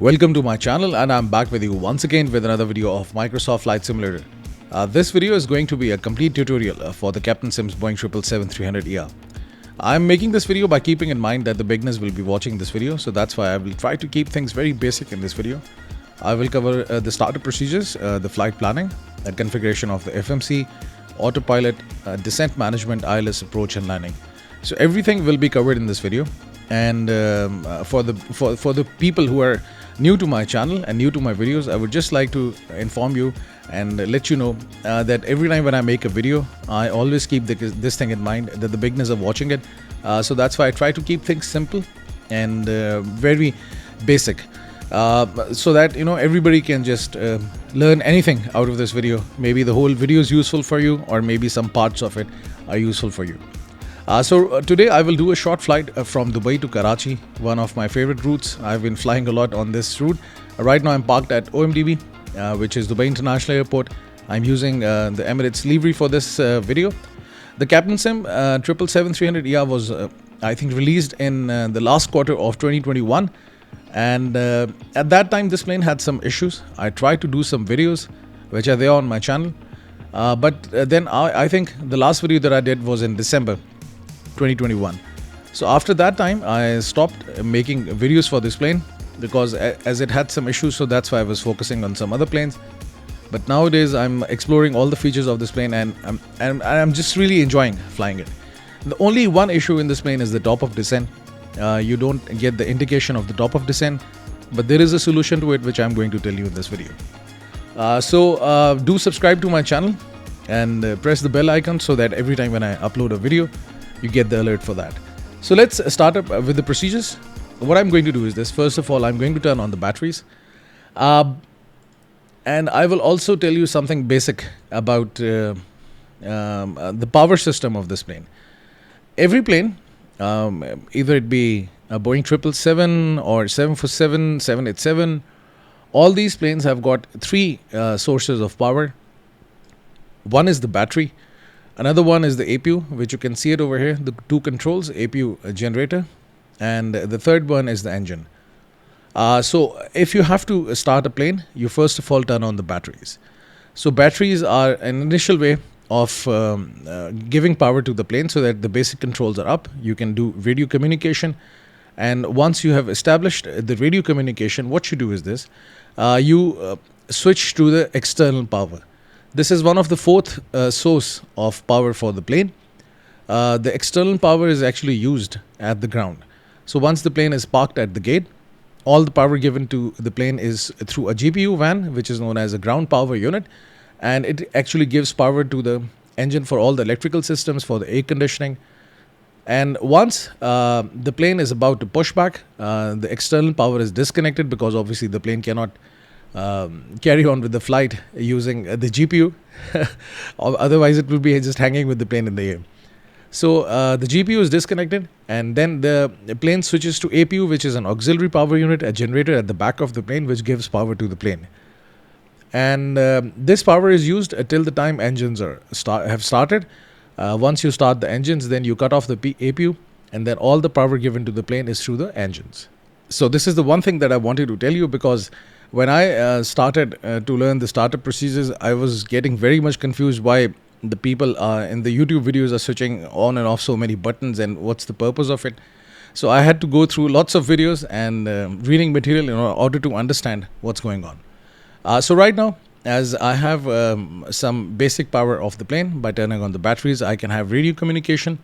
Welcome to my channel, and I'm back with you once again with another video of Microsoft Flight Simulator. This video is going to be a complete tutorial for the Captain Sim Boeing 777-300ER. I'm making this video by keeping in mind that the beginners will be watching this video, so that's why I will try to keep things very basic in this video. I will cover the startup procedures, the flight planning, the configuration of the FMC, autopilot, descent management, ILS approach and landing. So everything will be covered in this video. And for the people who are new to my channel and new to my videos, I would just like to inform you and let you know that every time when I make a video, I always keep this thing in mind, that the beginners are watching it. So that's why I try to keep things simple and very basic, so that everybody can just learn anything out of this video. Maybe the whole video is useful for you, or maybe some parts of it are useful for you. So today I will do a short flight from Dubai to Karachi, one of my favorite routes. I've been flying a lot on this route. Right now I'm parked at OMDB, which is Dubai International Airport. I'm using the Emirates livery for this video. The Captain Sim 777-300ER was I think released in the last quarter of 2021, and at that time this plane had some issues. I tried to do some videos which are there on my channel, but then I think the last video that I did was in December 2021. So after that time I stopped making videos for this plane because as it had some issues, so that's why I was focusing on some other planes. But nowadays I'm exploring all the features of this plane, and I'm just really enjoying flying it. The only one issue in this plane is the top of descent. You don't get the indication of the top of descent, but there is a solution to it which I'm going to tell you in this video. So do subscribe to my channel and press the bell icon so that every time when I upload a video you get the alert for that. So let's start up with the procedures. What I'm going to do is this. First of all, I'm going to turn on the batteries, and I will also tell you something basic about the power system of this plane. Every plane, either it be a Boeing 777 or 747, 787, all these planes have got three sources of power. One is the battery. Another one is the APU, which you can see it over here, the two controls, APU generator, and the third one is the engine. So if you have to start a plane, you first of all turn on the batteries. So batteries are an initial way of giving power to the plane so that the basic controls are up. You can do radio communication, and once you have established the radio communication, what you do is this. You switch to the external power. This is one of the fourth source of power for the plane. The external power is actually used at the ground. So once the plane is parked at the gate, all the power given to the plane is through a GPU van, which is known as a ground power unit, and it actually gives power to the engine for all the electrical systems, for the air conditioning. And once the plane is about to push back, the external power is disconnected because obviously the plane cannot carry on with the flight using the GPU. Otherwise it will be just hanging with the plane in the air. So the GPU is disconnected, and then the plane switches to APU, which is an auxiliary power unit, a generator at the back of the plane which gives power to the plane. And this power is used till the time engines have started. Once you start the engines, then you cut off the APU, and then all the power given to the plane is through the engines. So this is the one thing that I wanted to tell you, because when I started to learn the startup procedures, I was getting very much confused why the people in the YouTube videos are switching on and off so many buttons, and what's the purpose of it. So I had to go through lots of videos and reading material in order to understand what's going on. So right now, as I have some basic power of the plane, by turning on the batteries, I can have radio communication.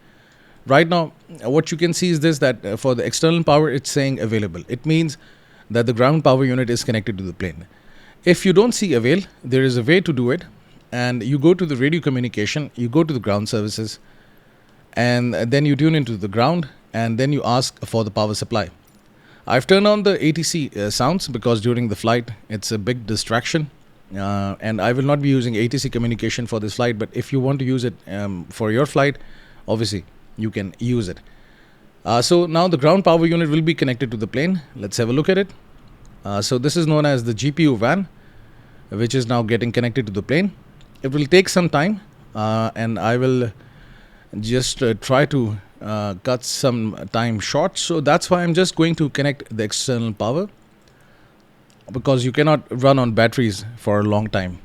Right now, what you can see is this, that for the external power, it's saying available. It means that the ground power unit is connected to the plane. If you don't see avail, there is a way to do it, and you go to the radio communication, you go to the ground services, and then you tune into the ground, and then you ask for the power supply. I've turned on the ATC sounds because during the flight it's a big distraction, and I will not be using ATC communication for this flight, but if you want to use it for your flight, obviously you can use it. So now the ground power unit will be connected to the plane. Let's have a look at it. So this is known as the GPU van, which is now getting connected to the plane. It will take some time, and I will just try to cut some time short. So that's why I'm just going to connect the external power. because you cannot run on batteries for a long time.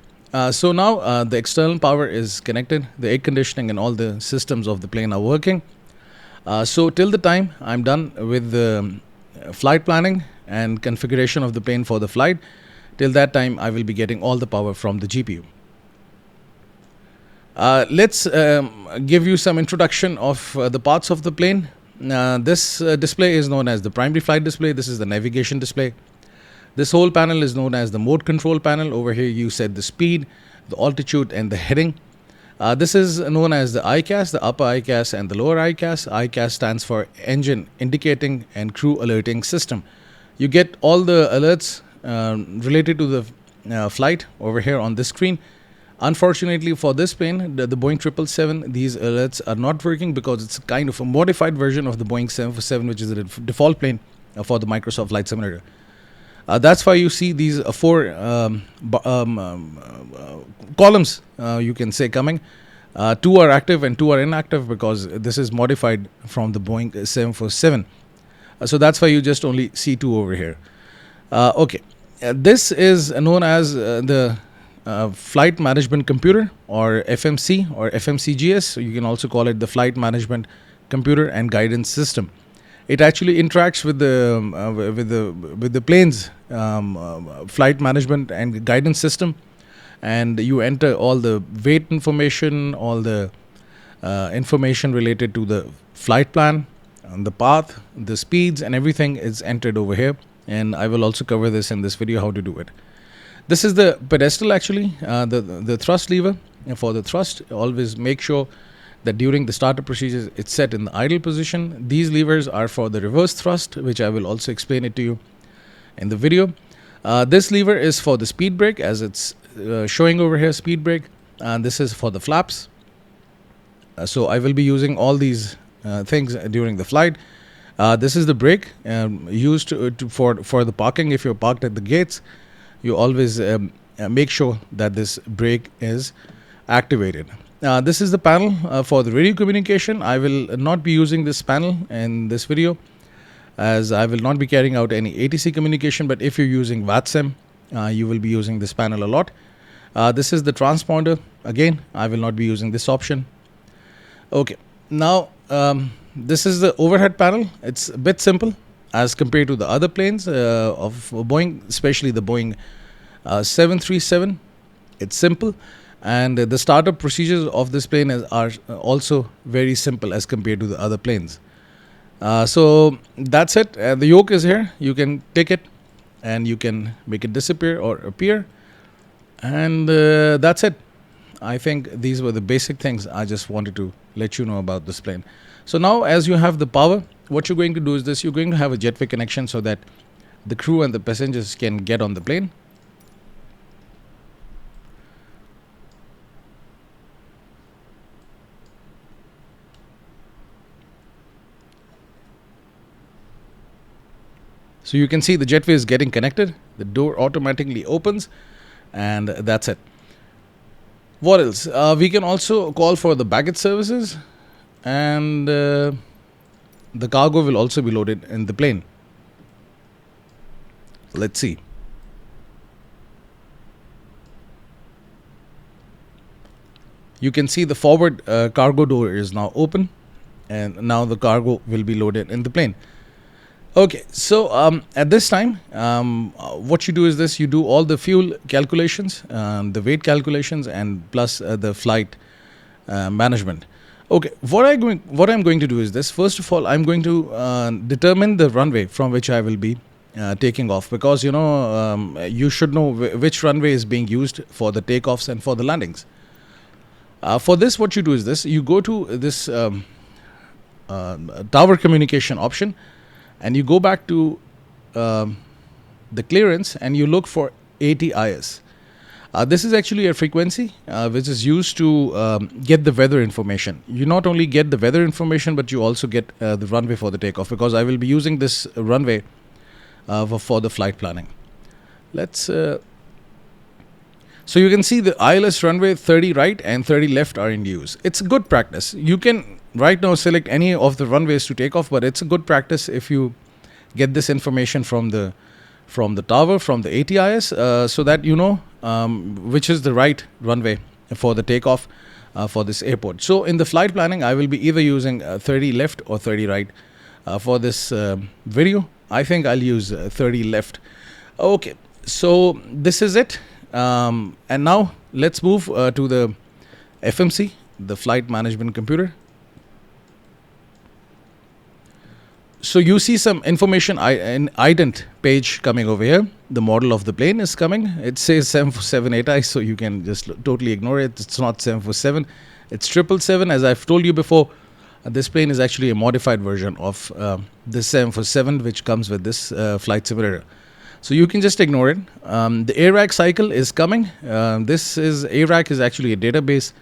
So now the external power is connected, the air conditioning and all the systems of the plane are working. So till the time I'm done with the flight planning and configuration of the plane for the flight, till that time I will be getting all the power from the GPU. Let's give you some introduction of the parts of the plane. This display is known as the primary flight display. This is the navigation display. This whole panel is known as the mode control panel. Over here you set the speed, the altitude and the heading. This is known as the ICAS, the upper ICAS and the lower ICAS. ICAS stands for Engine Indicating and Crew Alerting System. You get all the alerts related to the flight over here on this screen. Unfortunately for this plane, the Boeing 777, these alerts are not working because it's kind of a modified version of the Boeing 747, which is the default plane for the Microsoft Flight Simulator. That's why you see these four columns, you can say, coming. Two are active and two are inactive because this is modified from the Boeing 747. So that's why you just only see two over here. Okay, this is known as the Flight Management Computer, or FMC or FMCGS. So you can also call it the Flight Management Computer and Guidance System. It actually interacts with the plane's flight management and guidance system, and you enter all the weight information, all the information related to the flight plan, the path, the speeds, and everything is entered over here. And I will also cover this in this video how to do it. This is the pedestal, actually, the thrust lever. And for the thrust, always make sure that during the startup procedures it's set in the idle position. These levers are for the reverse thrust, which I will also explain it to you in the video. This lever is for the speed brake, as it's showing over here, speed brake, and this is for the flaps. So I will be using all these things during the flight. This is the brake used for the parking. If you're parked at the gates, you always make sure that this brake is activated. This is the panel for the radio communication. I will not be using this panel in this video, as I will not be carrying out any ATC communication, but if you're using VATSIM, you will be using this panel a lot. This is the transponder. Again, I will not be using this option. Okay, now this is the overhead panel. It's a bit simple as compared to the other planes of Boeing, especially the Boeing 737. It's simple. And the startup procedures of this plane are also very simple as compared to the other planes. So that's it. The yoke is here. You can take it and you can make it disappear or appear. And that's it. I think these were the basic things I just wanted to let you know about this plane. So now, as you have the power, what you're going to do is this. You're going to have a jetway connection so that the crew and the passengers can get on the plane. So you can see the jetway is getting connected. The door automatically opens, and that's it. What else? We can also call for the baggage services, and the cargo will also be loaded in the plane. Let's see. You can see the forward cargo door is now open, and now the cargo will be loaded in the plane. Okay, so at this time, what you do is this. You do all the fuel calculations, the weight calculations, and plus the flight management. Okay, what I'm going to do is this. First of all, I'm going to determine the runway from which I will be taking off, because you should know which runway is being used for the takeoffs and for the landings. For this, what you do is this. You go to this tower communication option, and you go back to the clearance and you look for ATIS. This is actually a frequency which is used to get the weather information. You not only get the weather information, but you also get the runway for the takeoff, because I will be using this runway for the flight planning. So you can see the ILS runway 30 right and 30 left are in use. It's a good practice. You can right now select any of the runways to take off, but it's a good practice if you get this information from the from the tower, from the ATIS, so that you know which is the right runway for the takeoff for this airport. So in the flight planning, I will be either using 30 left or 30 right. For this video, I think I'll use 30 left. Okay, so this is it. And now let's move to the FMC, the flight management computer. So you see some information in ident page coming over here. The model of the plane is coming. It says 747-8i, so you can just totally ignore it. It's not 747. It's 777. As I've told you before, this plane is actually a modified version of this 747, which comes with this flight simulator. So you can just ignore it. The ARAC cycle is coming. ARAC is actually a database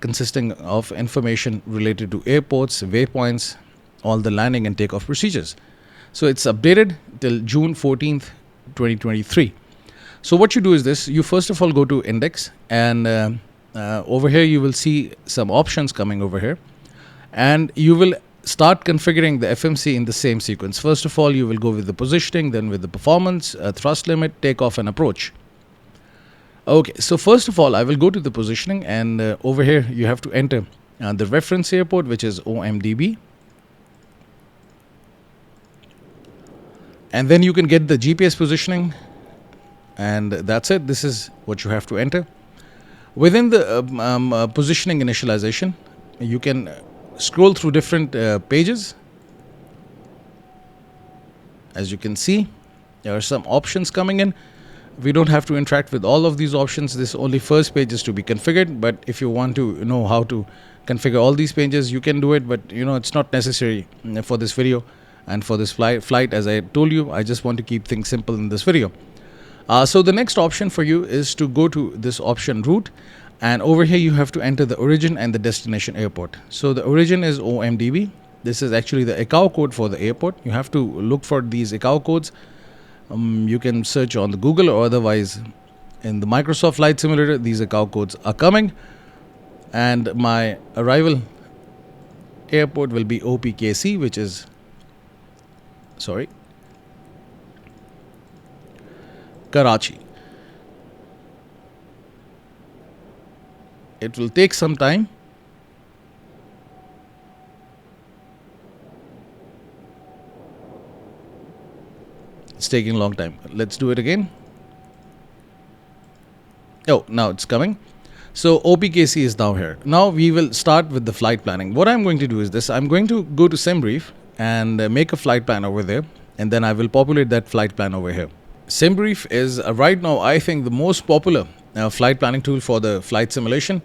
consisting of information related to airports, waypoints, all the landing and takeoff procedures. So it's updated till June 14th, 2023. So what you do is this. You first of all go to index, and over here you will see some options coming over here. And you will start configuring the FMC in the same sequence. First of all, you will go with the positioning, then with the performance, thrust limit, takeoff and approach. Okay, so first of all, I will go to the positioning, and over here you have to enter the reference airport, which is OMDB. And then you can get the GPS positioning, and that's it. This is what you have to enter. Within the positioning initialization, you can scroll through different pages. As you can see, there are some options coming in. We don't have to interact with all of these options. This only first page is to be configured, but if you want to know how to configure all these pages, you can do it, but you know it's not necessary for this video. And for this flight, as I told you, I just want to keep things simple in this video. So the next option for you is to go to this option route, and over here you have to enter the origin and the destination airport. So the origin is OMDB. This is actually the ICAO code for the airport. You have to look for these ICAO codes. You can search on the Google, or otherwise in the Microsoft Flight Simulator, these ICAO codes are coming. And my arrival airport will be OPKC, which is Karachi. It will take some time. It's taking a long time. Let's do it again. Oh, now it's coming. So OPKC is now here. Now we will start with the flight planning. What I'm going to do is this. I'm going to go to simbrief and make a flight plan over there, and then I will populate that flight plan over here. Simbrief is right now, I think, the most popular flight planning tool for the flight simulation,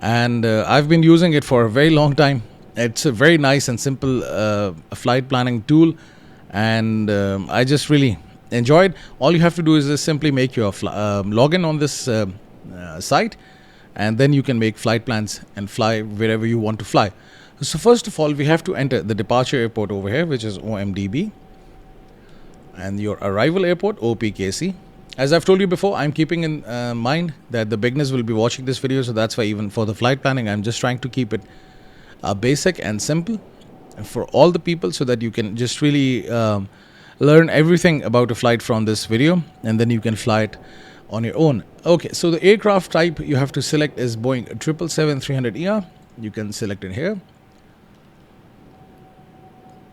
and I've been using it for a very long time. It's a very nice and simple flight planning tool, and I just really enjoy it. All you have to do is just simply make your login on this site, and then you can make flight plans and fly wherever you want to fly. So first of all, we have to enter the departure airport over here, which is OMDB, and your arrival airport, OPKC. As I've told you before, I'm keeping in mind that the beginners will be watching this video, so that's why even for the flight planning, I'm just trying to keep it basic and simple for all the people, so that you can just really learn everything about a flight from this video, and then you can fly it on your own. Okay, so the aircraft type you have to select is Boeing 777-300ER. You can select it here.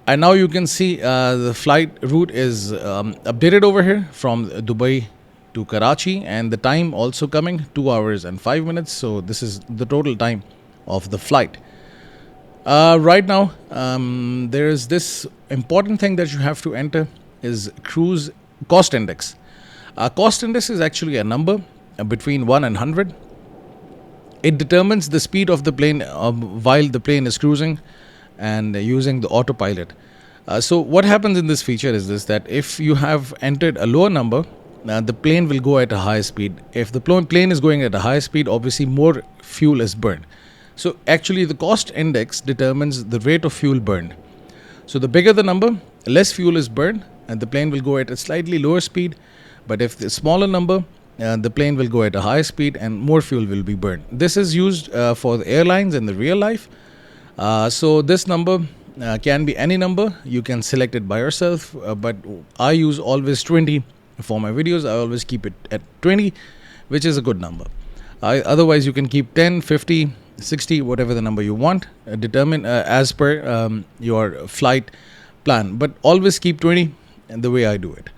And now you can see the flight route is updated over here from Dubai to Karachi, and the time also coming 2 hours and 5 minutes. So this is the total time of the flight. Right now, there is this important thing that you have to enter is cruise cost index. Cost index is actually a number between 1 and 100. It determines the speed of the plane while the plane is cruising and using the autopilot. So what happens in this feature is this, that if you have entered a lower number, the plane will go at a higher speed. If the plane is going at a higher speed, obviously more fuel is burned. So actually the cost index determines the rate of fuel burned. So the bigger the number, less fuel is burned, and the plane will go at a slightly lower speed. But if the smaller number, the plane will go at a higher speed and more fuel will be burned. This is used for the airlines in the real life. So this number can be any number. You can select it by yourself, but I use always 20 for my videos. I always keep it at 20, which is a good number. Otherwise, you can keep 10, 50, 60, whatever the number you want, determine as per your flight plan. But always keep 20, and the way I do it.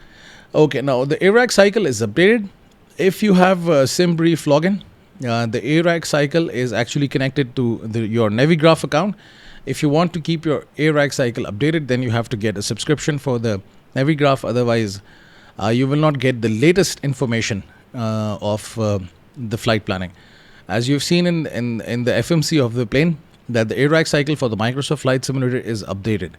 Okay, now the ARAC cycle is updated. If you have simbrief login, the ARAC cycle is actually connected to your Navigraph account. If you want to keep your ARAC cycle updated, then you have to get a subscription for the Navigraph. Otherwise, you will not get the latest information of the flight planning. As you've seen in the FMC of the plane, that the ARAC cycle for the Microsoft Flight Simulator is updated.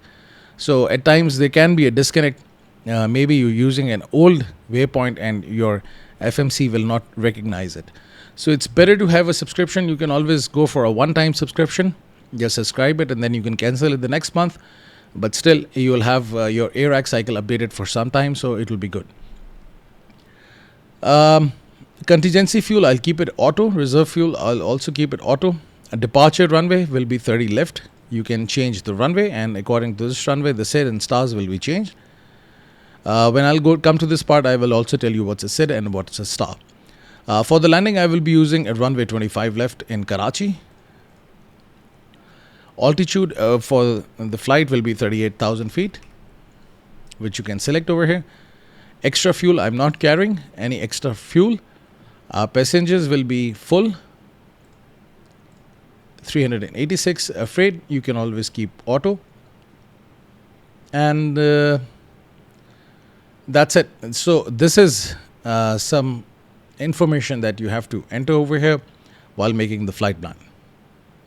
So at times there can be a disconnect. Maybe you're using an old waypoint and your FMC will not recognize it. So it's better to have a subscription. You can always go for a one-time subscription. Just subscribe it and then you can cancel it the next month. But still, you will have your ARAC cycle updated for some time, so it will be good. Contingency fuel, I'll keep it auto. Reserve fuel, I'll also keep it auto. A departure runway will be 30 left. You can change the runway, and according to this runway, the SID and STARs will be changed. When I'll come to this part, I will also tell you what's a SID and what's a STAR. For the landing, I will be using a runway 25 left in Karachi. Altitude for the flight will be 38,000 feet, which you can select over here. Extra fuel, I'm not carrying any extra fuel. Passengers will be full. 386. Freight, you can always keep auto. And that's it. So this is some information that you have to enter over here while making the flight plan.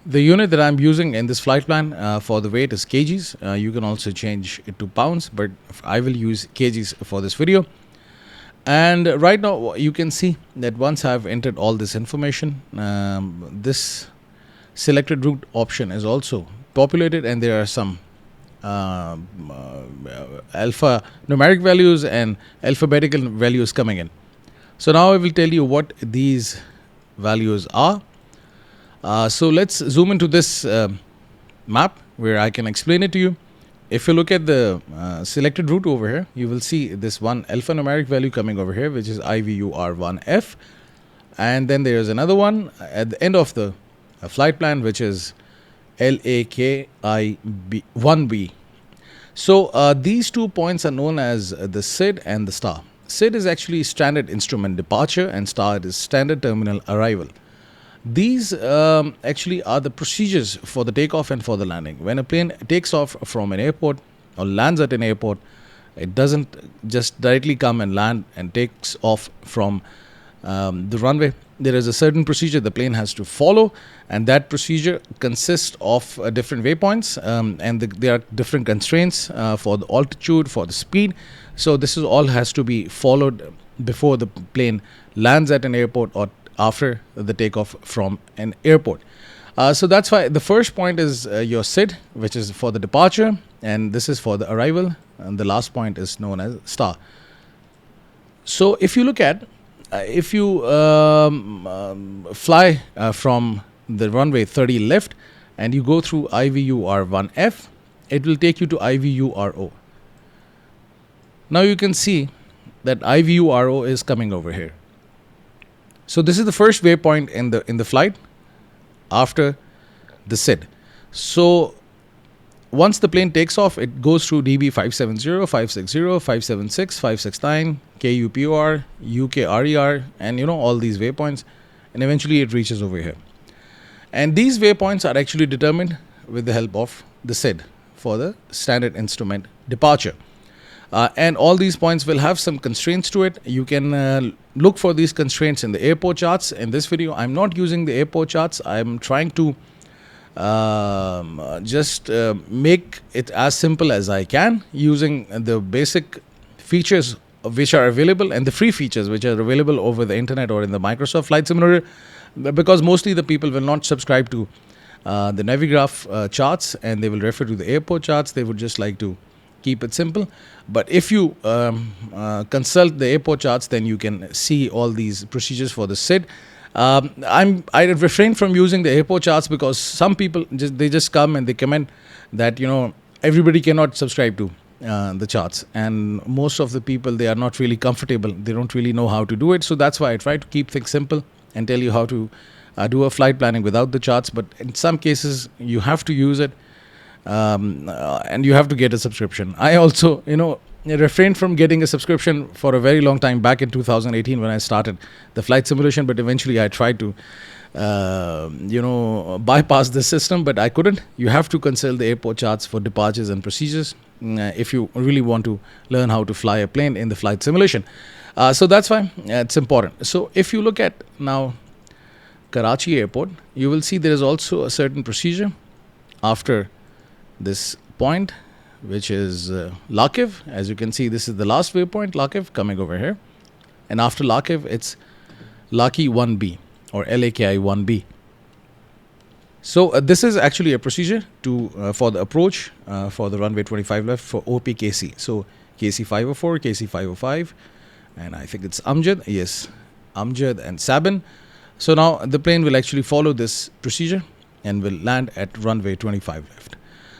The unit that I'm using in this flight plan for the weight is kgs. You can also change it to pounds, but I will use kgs for this video. And right now you can see that once I've entered all this information, this selected route option is also populated, and there are some alpha numeric values and alphabetical values coming in. So now I will tell you what these values are. So let's zoom into this map where I can explain it to you. If you look at the selected route over here, you will see this one alphanumeric value coming over here, which is IVUR1F. And then there is another one at the end of the flight plan, which is LAKI1B. So these 2 points are known as the SID and the STAR. SID is actually standard instrument departure, and STAR is standard terminal arrival. These actually are the procedures for the takeoff and for the landing. When a plane takes off from an airport or lands at an airport, it doesn't just directly come and land and takes off from the runway. There is a certain procedure the plane has to follow, and that procedure consists of different waypoints, and there are different constraints for the altitude, for the speed. So this is all has to be followed before the plane lands at an airport or after the takeoff from an airport. So that's why the first point is your SID, which is for the departure, and this is for the arrival, and the last point is known as STAR. So if you look at if you fly from the runway 30 left and you go through IVUR1F, it will take you to IVURO. Now you can see that IVURO is coming over here. So this is the first waypoint in the flight after the SID. So once the plane takes off, it goes through DB 570, 560, 576, 569, KUPOR, UKRER, and all these waypoints, and eventually it reaches over here. And these waypoints are actually determined with the help of the SID for the standard instrument departure. And all these points will have some constraints to it. You can look for these constraints in the airport charts. In this video, I'm not using the airport charts. I'm trying to just make it as simple as I can using the basic features which are available and the free features which are available over the internet or in the Microsoft Flight Simulator, because mostly the people will not subscribe to the Navigraph charts, and they will refer to the airport charts. They would just like to keep it simple. But if you consult the airport charts, then you can see all these procedures for the SID. I refrain from using the airport charts because some people just come and they comment that everybody cannot subscribe to the charts, and most of the people, they are not really comfortable. They don't really know how to do it. So that's why I try to keep things simple and tell you how to do a flight planning without the charts. But in some cases, you have to use it, and you have to get a subscription. I also, refrained from getting a subscription for a very long time back in 2018 when I started the flight simulation. But eventually, I tried to, bypass the system, but I couldn't. You have to consult the airport charts for departures and procedures if you really want to learn how to fly a plane in the flight simulation. So that's why it's important. So if you look at now Karachi airport, you will see there is also a certain procedure after this point, which is Lakiv. As you can see, this is the last waypoint, Lakiv, coming over here. And after Lakiv, it's Laki 1B or LAKI 1B. So this is actually a procedure for the approach for the runway 25 left for OPKC. So KC 504, KC 505, and I think it's Amjad. Yes, Amjad and Sabin. So now the plane will actually follow this procedure and will land at runway 25 left.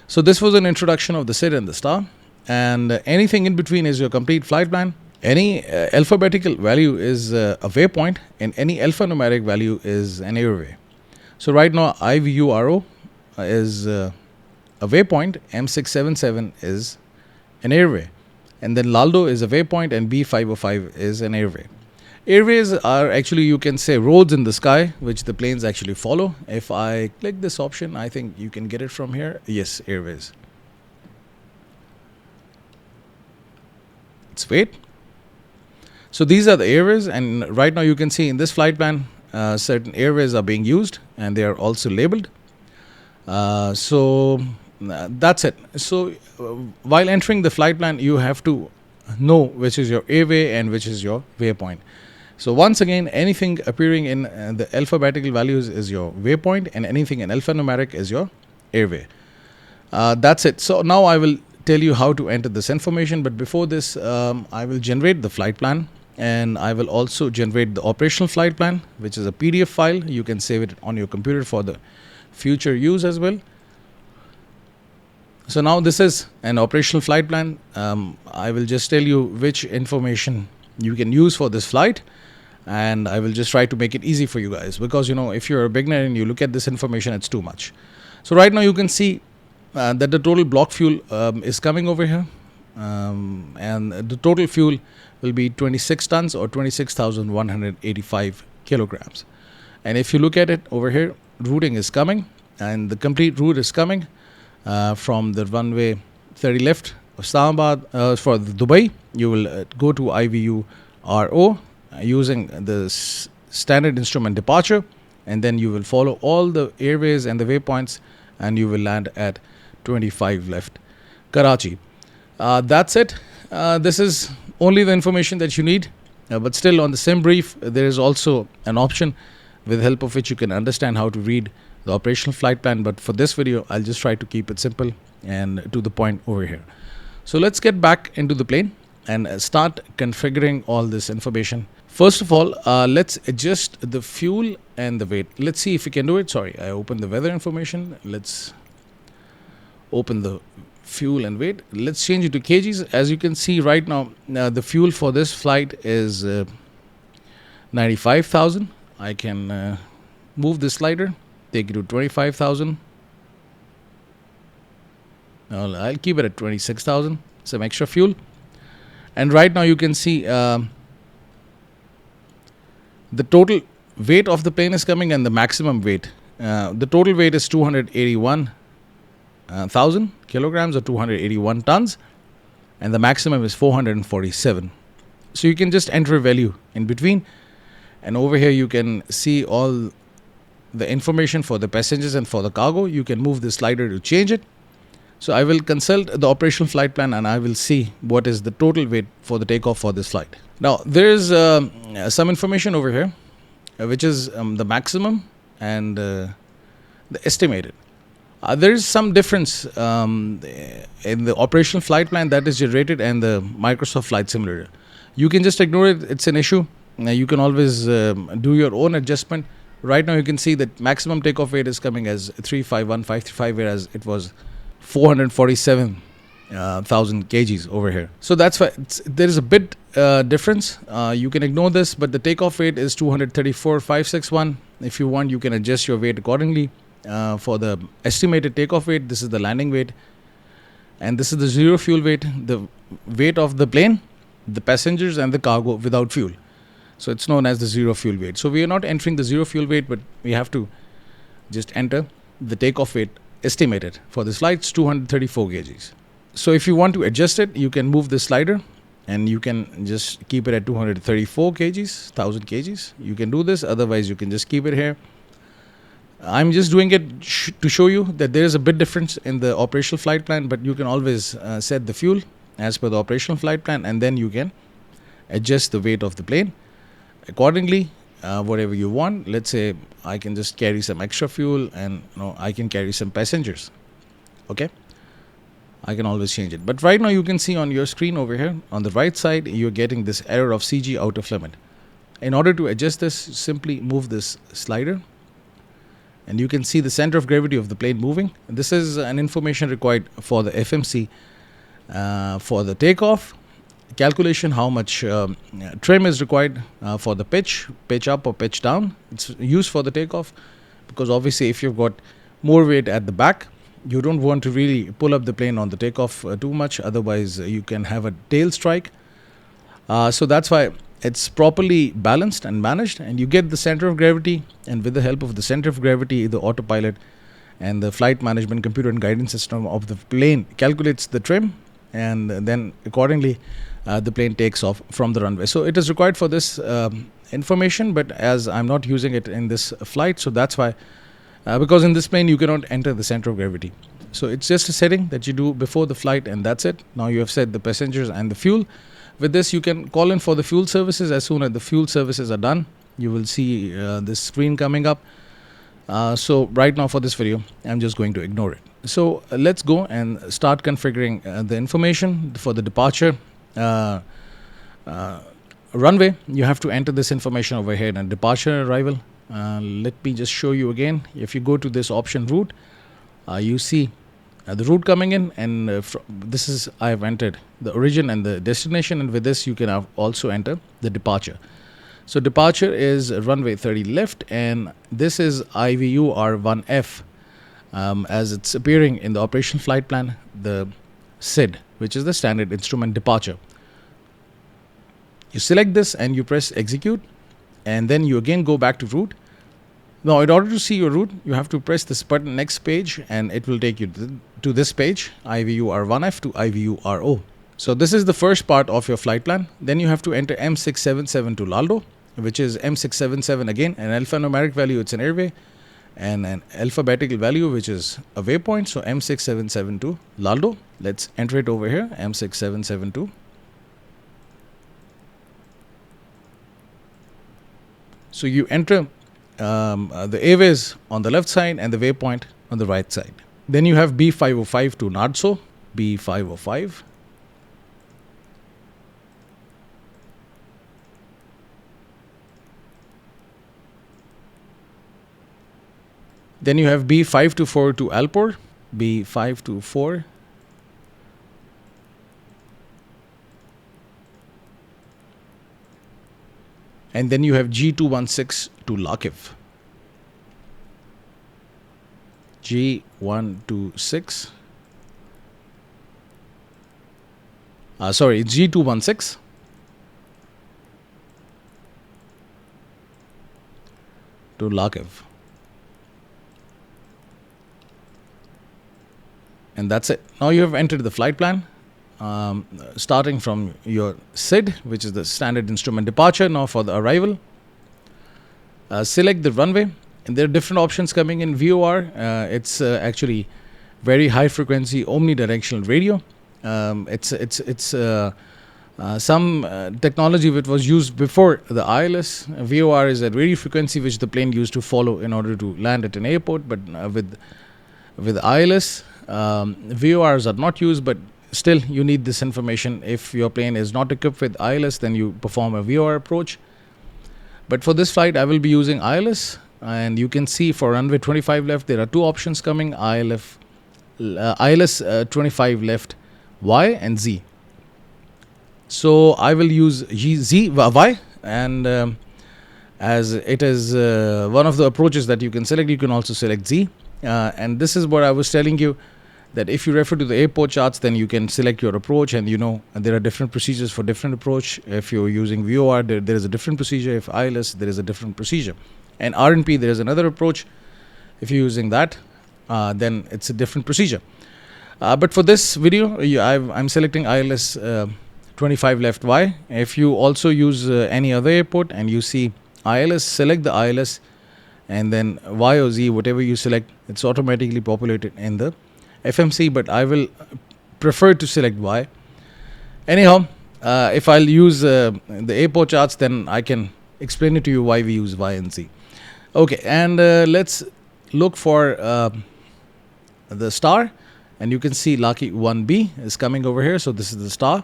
So this was an introduction of the SID and the STAR, and anything in between is your complete flight plan. Any alphabetical value is a waypoint, and any alphanumeric value is an airway. So right now IVURO is a waypoint, M677 is an airway, and then Laldo is a waypoint, and B505 is an airway. Airways are actually, you can say, roads in the sky, which the planes actually follow. If I click this option, I think you can get it from here. Yes, airways. Let's wait. So these are the airways, and right now you can see in this flight plan, certain airways are being used, and they are also labeled. So that's it. So while entering the flight plan, you have to know which is your airway and which is your waypoint. So once again, anything appearing in the alphabetical values is your waypoint, and anything in alphanumeric is your airway. That's it. So now I will tell you how to enter this information. But before this, I will generate the flight plan, and I will also generate the operational flight plan, which is a PDF file. You can save it on your computer for the future use as well. So now this is an operational flight plan. I will just tell you which information you can use for this flight, and I will just try to make it easy for you guys, because if you're a beginner and you look at this information, it's too much. So right now you can see that the total block fuel is coming over here, and the total fuel will be 26 tons or 26,185 kilograms. And if you look at it over here, routing is coming, and the complete route is coming from the runway 30 left of Islamabad for Dubai. You will go to IVURO using the standard instrument departure, and then you will follow all the airways and the waypoints, and you will land at 25 left Karachi. That's it. This is only the information that you need, but still on the simbrief there is also an option with the help of which you can understand how to read the operational flight plan. But for this video, I'll just try to keep it simple and to the point over here. So let's get back into the plane and start configuring all this information. First of all, let's adjust the fuel and the weight. Let's see if we can do it. Sorry, I opened the weather information. Let's open the fuel and weight. Let's change it to kgs. As you can see right now, the fuel for this flight is 95,000. I can move the slider, take it to 25,000. I'll keep it at 26,000. Some extra fuel. And right now you can see the total weight of the plane is coming, and the maximum weight. The total weight is 281,000 kilograms or 281 tons, and the maximum is 447. So you can just enter a value in between, and over here you can see all the information for the passengers and for the cargo. You can move the slider to change it. So I will consult the operational flight plan, and I will see what is the total weight for the takeoff for this flight. Now there is some information over here, which is the maximum and the estimated. There is some difference in the operational flight plan that is generated and the Microsoft Flight Simulator. You can just ignore it. It's an issue. Now you can always do your own adjustment. Right now you can see that maximum takeoff weight is coming as 351,535, whereas it was 447,000 kgs over here. So that's why there is a bit difference. You can ignore this, but the takeoff weight is 234,561. If you want, you can adjust your weight accordingly. For the estimated takeoff weight, this is the landing weight, and this is the zero fuel weight, the weight of the plane, the passengers and the cargo without fuel. So it's known as the zero fuel weight. So we are not entering the zero fuel weight, but we have to just enter the takeoff weight estimated for this flight. It's 234 kgs. So if you want to adjust it, you can move the slider and you can just keep it at 234 kgs, 1000 kgs. You can do this. Otherwise, you can just keep it here. I'm just doing it to show you that there is a bit difference in the operational flight plan, but you can always set the fuel as per the operational flight plan, and then you can adjust the weight of the plane accordingly, whatever you want. Let's say I can just carry some extra fuel, and I can carry some passengers. Okay, I can always change it. But right now you can see on your screen over here on the right side, you're getting this error of CG out of limit. In order to adjust this, simply move this slider, and you can see the center of gravity of the plane moving. This is an information required for the FMC for the takeoff calculation, how much trim is required for the pitch up or pitch down. It's used for the takeoff because obviously if you've got more weight at the back, you don't want to really pull up the plane on the takeoff too much, otherwise you can have a tail strike. So that's why it's properly balanced and managed, and you get the center of gravity, and with the help of the center of gravity, the autopilot and the flight management computer and guidance system of the plane calculates the trim, and then accordingly the plane takes off from the runway. So it is required for this information, but as I'm not using it in this flight, so that's why, because in this plane you cannot enter the center of gravity. So it's just a setting that you do before the flight, and that's it. Now you have set the passengers and the fuel. With this, you can call in for the fuel services. As soon as the fuel services are done, you will see this screen coming up. So right now for this video, I'm just going to ignore it. So let's go and start configuring the information for the departure runway. You have to enter this information over here and departure arrival. Let me just show you again. If you go to this option route, you see the route coming in, and this is I have entered the origin and the destination, and with this you can also enter the departure. So departure is runway 30 left, and this is IVU R1F as it's appearing in the operational flight plan, the SID, which is the standard instrument departure. You select this and you press execute, and then you again go back to route. Now in order to see your route, you have to press this button next page, and it will take you to this page, IVU R1F to IVU RO. So this is the first part of your flight plan. Then you have to enter M677 to Laldo, which is M677 again, an alphanumeric value, it's an airway, and an alphabetical value, which is a waypoint. So M677 to Laldo. Let's enter it over here, M6772. So you enter the airways on the left side and the waypoint on the right side. Then you have B505 to Nadso, B505. Then you have B524 to Alpur, B524. And then you have G216 to Lakiv. G126. Sorry, G216. To Lakiv. And that's it. Now you have entered the flight plan. Starting from your SID, which is the standard instrument departure. Now for the arrival, select the runway, and there are different options coming in. VOR, it's actually very high frequency omnidirectional radio. It's some technology which was used before the ILS. VOR is a radio frequency which the plane used to follow in order to land at an airport, but with ILS, VORs are not used, but still you need this information. If your plane is not equipped with ILS, then you perform a VOR approach. But for this flight, I will be using ILS, and you can see for runway 25 left, there are two options coming: ILS 25 left Y and Z. So I will use Y, and as it is one of the approaches that you can select, you can also select Z. And this is what I was telling you, that if you refer to the airport charts, then you can select your approach, and there are different procedures for different approach. If you're using VOR, there is a different procedure. If ILS, there is a different procedure. And RNP, there is another approach. If you're using that, then it's a different procedure. But for this video, I'm selecting ILS 25 left Y. If you also use any other airport and you see ILS, select the ILS, and then Y or Z, whatever you select, it's automatically populated in the FMC, but I will prefer to select Y. Anyhow, if I'll use the airport charts, then I can explain it to you why we use Y and Z. Okay, and let's look for the star, and you can see Lucky 1B is coming over here. So this is the star.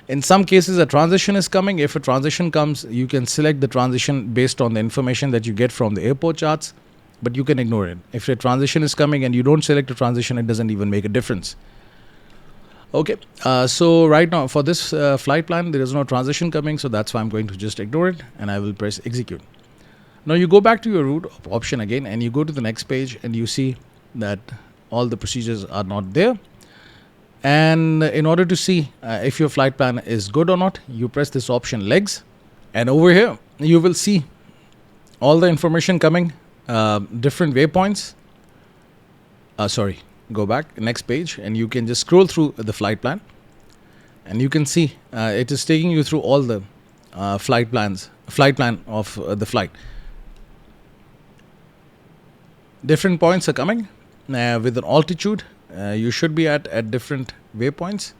In some cases, a transition is coming. If a transition comes, you can select the transition based on the information that you get from the airport charts, but you can ignore it. If a transition is coming and you don't select a transition, it doesn't even make a difference. Okay, so right now for this flight plan, there is no transition coming, so that's why I'm going to just ignore it, and I will press execute. Now you go back to your route option again, and you go to the next page, and you see that all the procedures are not there. And in order to see if your flight plan is good or not, you press this option legs, and over here you will see all the information coming, different waypoints. Go back next page, and you can just scroll through the flight plan, and you can see it is taking you through all the flight plan of the flight. Different points are coming with an altitude. You should be at different waypoints,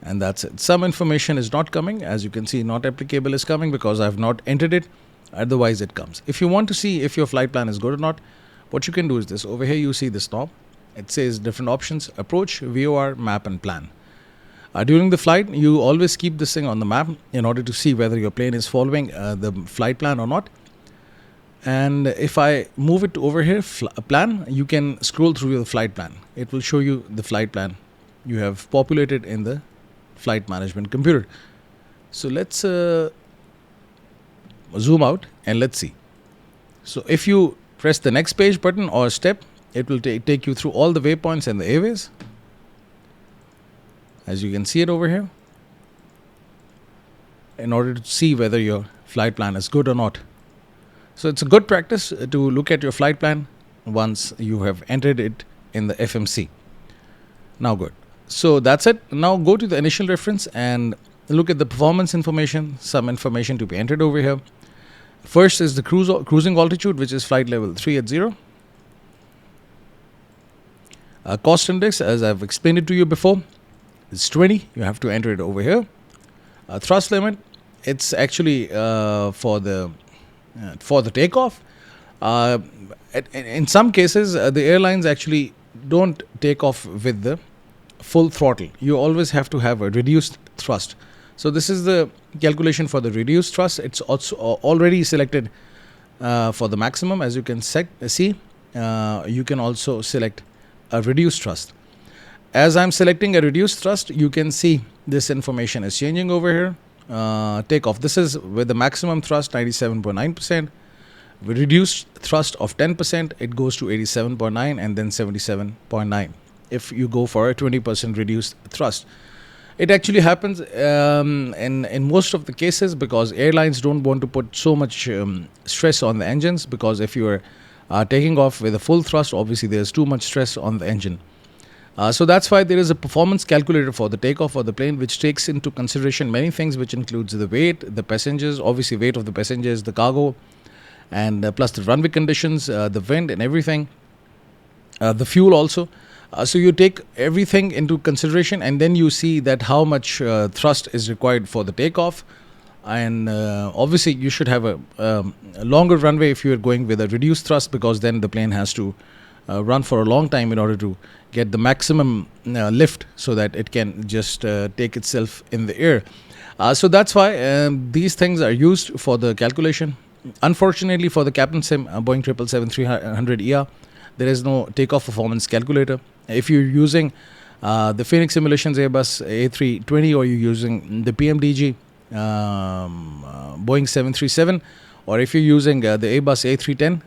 and that's it. Some information is not coming. As you can see, not applicable is coming because I've not entered it. Otherwise it comes. If you want to see if your flight plan is good or not, what you can do is this. Over here you see this knob. It says different options: approach, VOR, map, and plan. During the flight, you always keep this thing on the map in order to see whether your plane is following the flight plan or not. And if I move it over here, plan, you can scroll through the flight plan. It will show you the flight plan you have populated in the flight management computer. So let's zoom out and let's see. So if you press the next page button or step, it will take you through all the waypoints and the airways, as you can see it over here, in order to see whether your flight plan is good or not. So it's a good practice to look at your flight plan once you have entered it in the FMC. Now good. So that's it. Now go to the initial reference and look at the performance information, some information to be entered over here. First is the cruising altitude, which is flight level 380. Cost index, as I've explained it to you before, is 20. You have to enter it over here. Thrust limit, it's actually for the takeoff. In some cases, the airlines actually don't take off with the full throttle. You always have to have a reduced thrust. So this is the calculation for the reduced thrust. It's also already selected for the maximum. As you can see, you can also select a reduced thrust. As I'm selecting a reduced thrust, you can see this information is changing over here. Takeoff, this is with the maximum thrust 97.9%. With reduced thrust of 10%, it goes to 87.9 and then 77.9 if you go for a 20% reduced thrust. It actually happens in most of the cases because airlines don't want to put so much stress on the engines, because if you are taking off with a full thrust, obviously there's too much stress on the engine. So that's why there is a performance calculator for the takeoff of the plane, which takes into consideration many things, which includes the weight, the passengers, obviously weight of the passengers, the cargo, and plus the runway conditions, the wind and everything, the fuel also. So you take everything into consideration, and then you see that how much thrust is required for the takeoff. And obviously you should have a longer runway if you are going with a reduced thrust, because then the plane has to run for a long time in order to get the maximum lift so that it can just take itself in the air. So that's why these things are used for the calculation. Unfortunately for the Captain Sim Boeing 777-300ER, there is no takeoff performance calculator. If you're using the Phoenix Simulations Airbus A320, or you're using the PMDG Boeing 737, or if you're using the Airbus A310,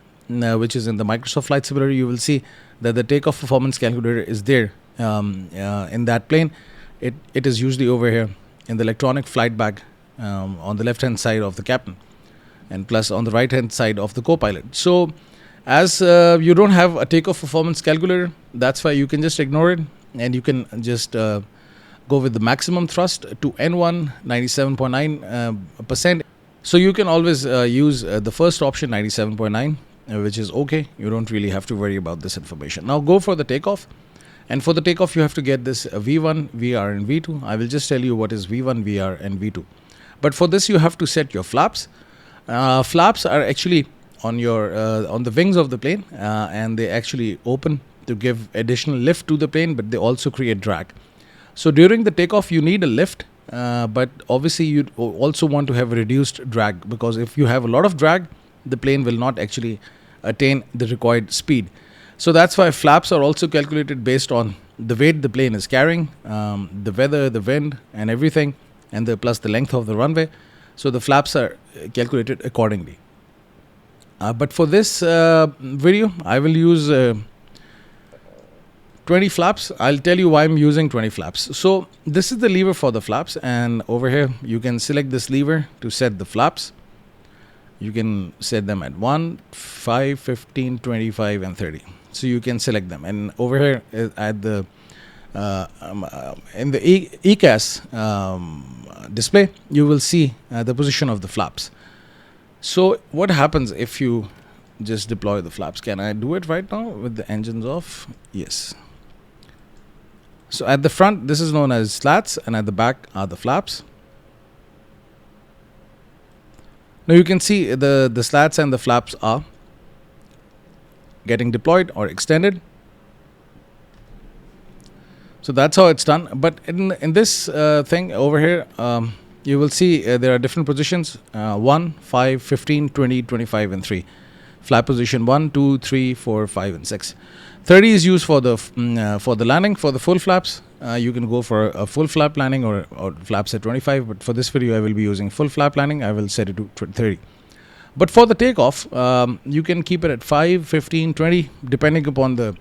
which is in the Microsoft Flight Simulator, you will see that the takeoff performance calculator is there in that plane. It is usually over here in the electronic flight bag on the left hand side of the captain, and plus on the right hand side of the co-pilot. So as you don't have a takeoff performance calculator, that's why you can just ignore it, and you can just go with the maximum thrust to N1 97.9%. So you can always use the first option, 97.9, which is okay. You don't really have to worry about this information. Now go for the takeoff. And for the takeoff, you have to get this V1, VR, and V2. I will just tell you what is V1, VR, and V2. But for this, you have to set your flaps. Flaps are actually on your on the wings of the plane, and they actually open to give additional lift to the plane, but they also create drag. So during the takeoff, you need a lift, but obviously you also want to have a reduced drag, because if you have a lot of drag, the plane will not actually attain the required speed. So that's why flaps are also calculated based on the weight the plane is carrying, the weather, the wind, and everything, and plus the length of the runway. So the flaps are calculated accordingly. But for this video, I will use 20 flaps. I'll tell you why I'm using 20 flaps. So this is the lever for the flaps, and over here you can select this lever to set the flaps. You can set them at 1, 5, 15, 25, and 30. So you can select them, and over here at the in the ECAS display, you will see the position of the flaps. So what happens if you just deploy the flaps? Can I do it right now with the engines off? Yes. So at the front, this is known as slats, and at the back are the flaps. Now you can see the slats and the flaps are getting deployed or extended. So that's how it's done. But in this thing over here, you will see there are different positions: 1, 5, 15, 20, 25, and 3. Flap position 1, 2, 3, 4, 5, and 6. 30 is used for the landing. For the full flaps, you can go for a full flap landing or flaps at 25. But for this video, I will be using full flap landing. I will set it to 30. But for the takeoff, you can keep it at 5, 15, 20, depending upon the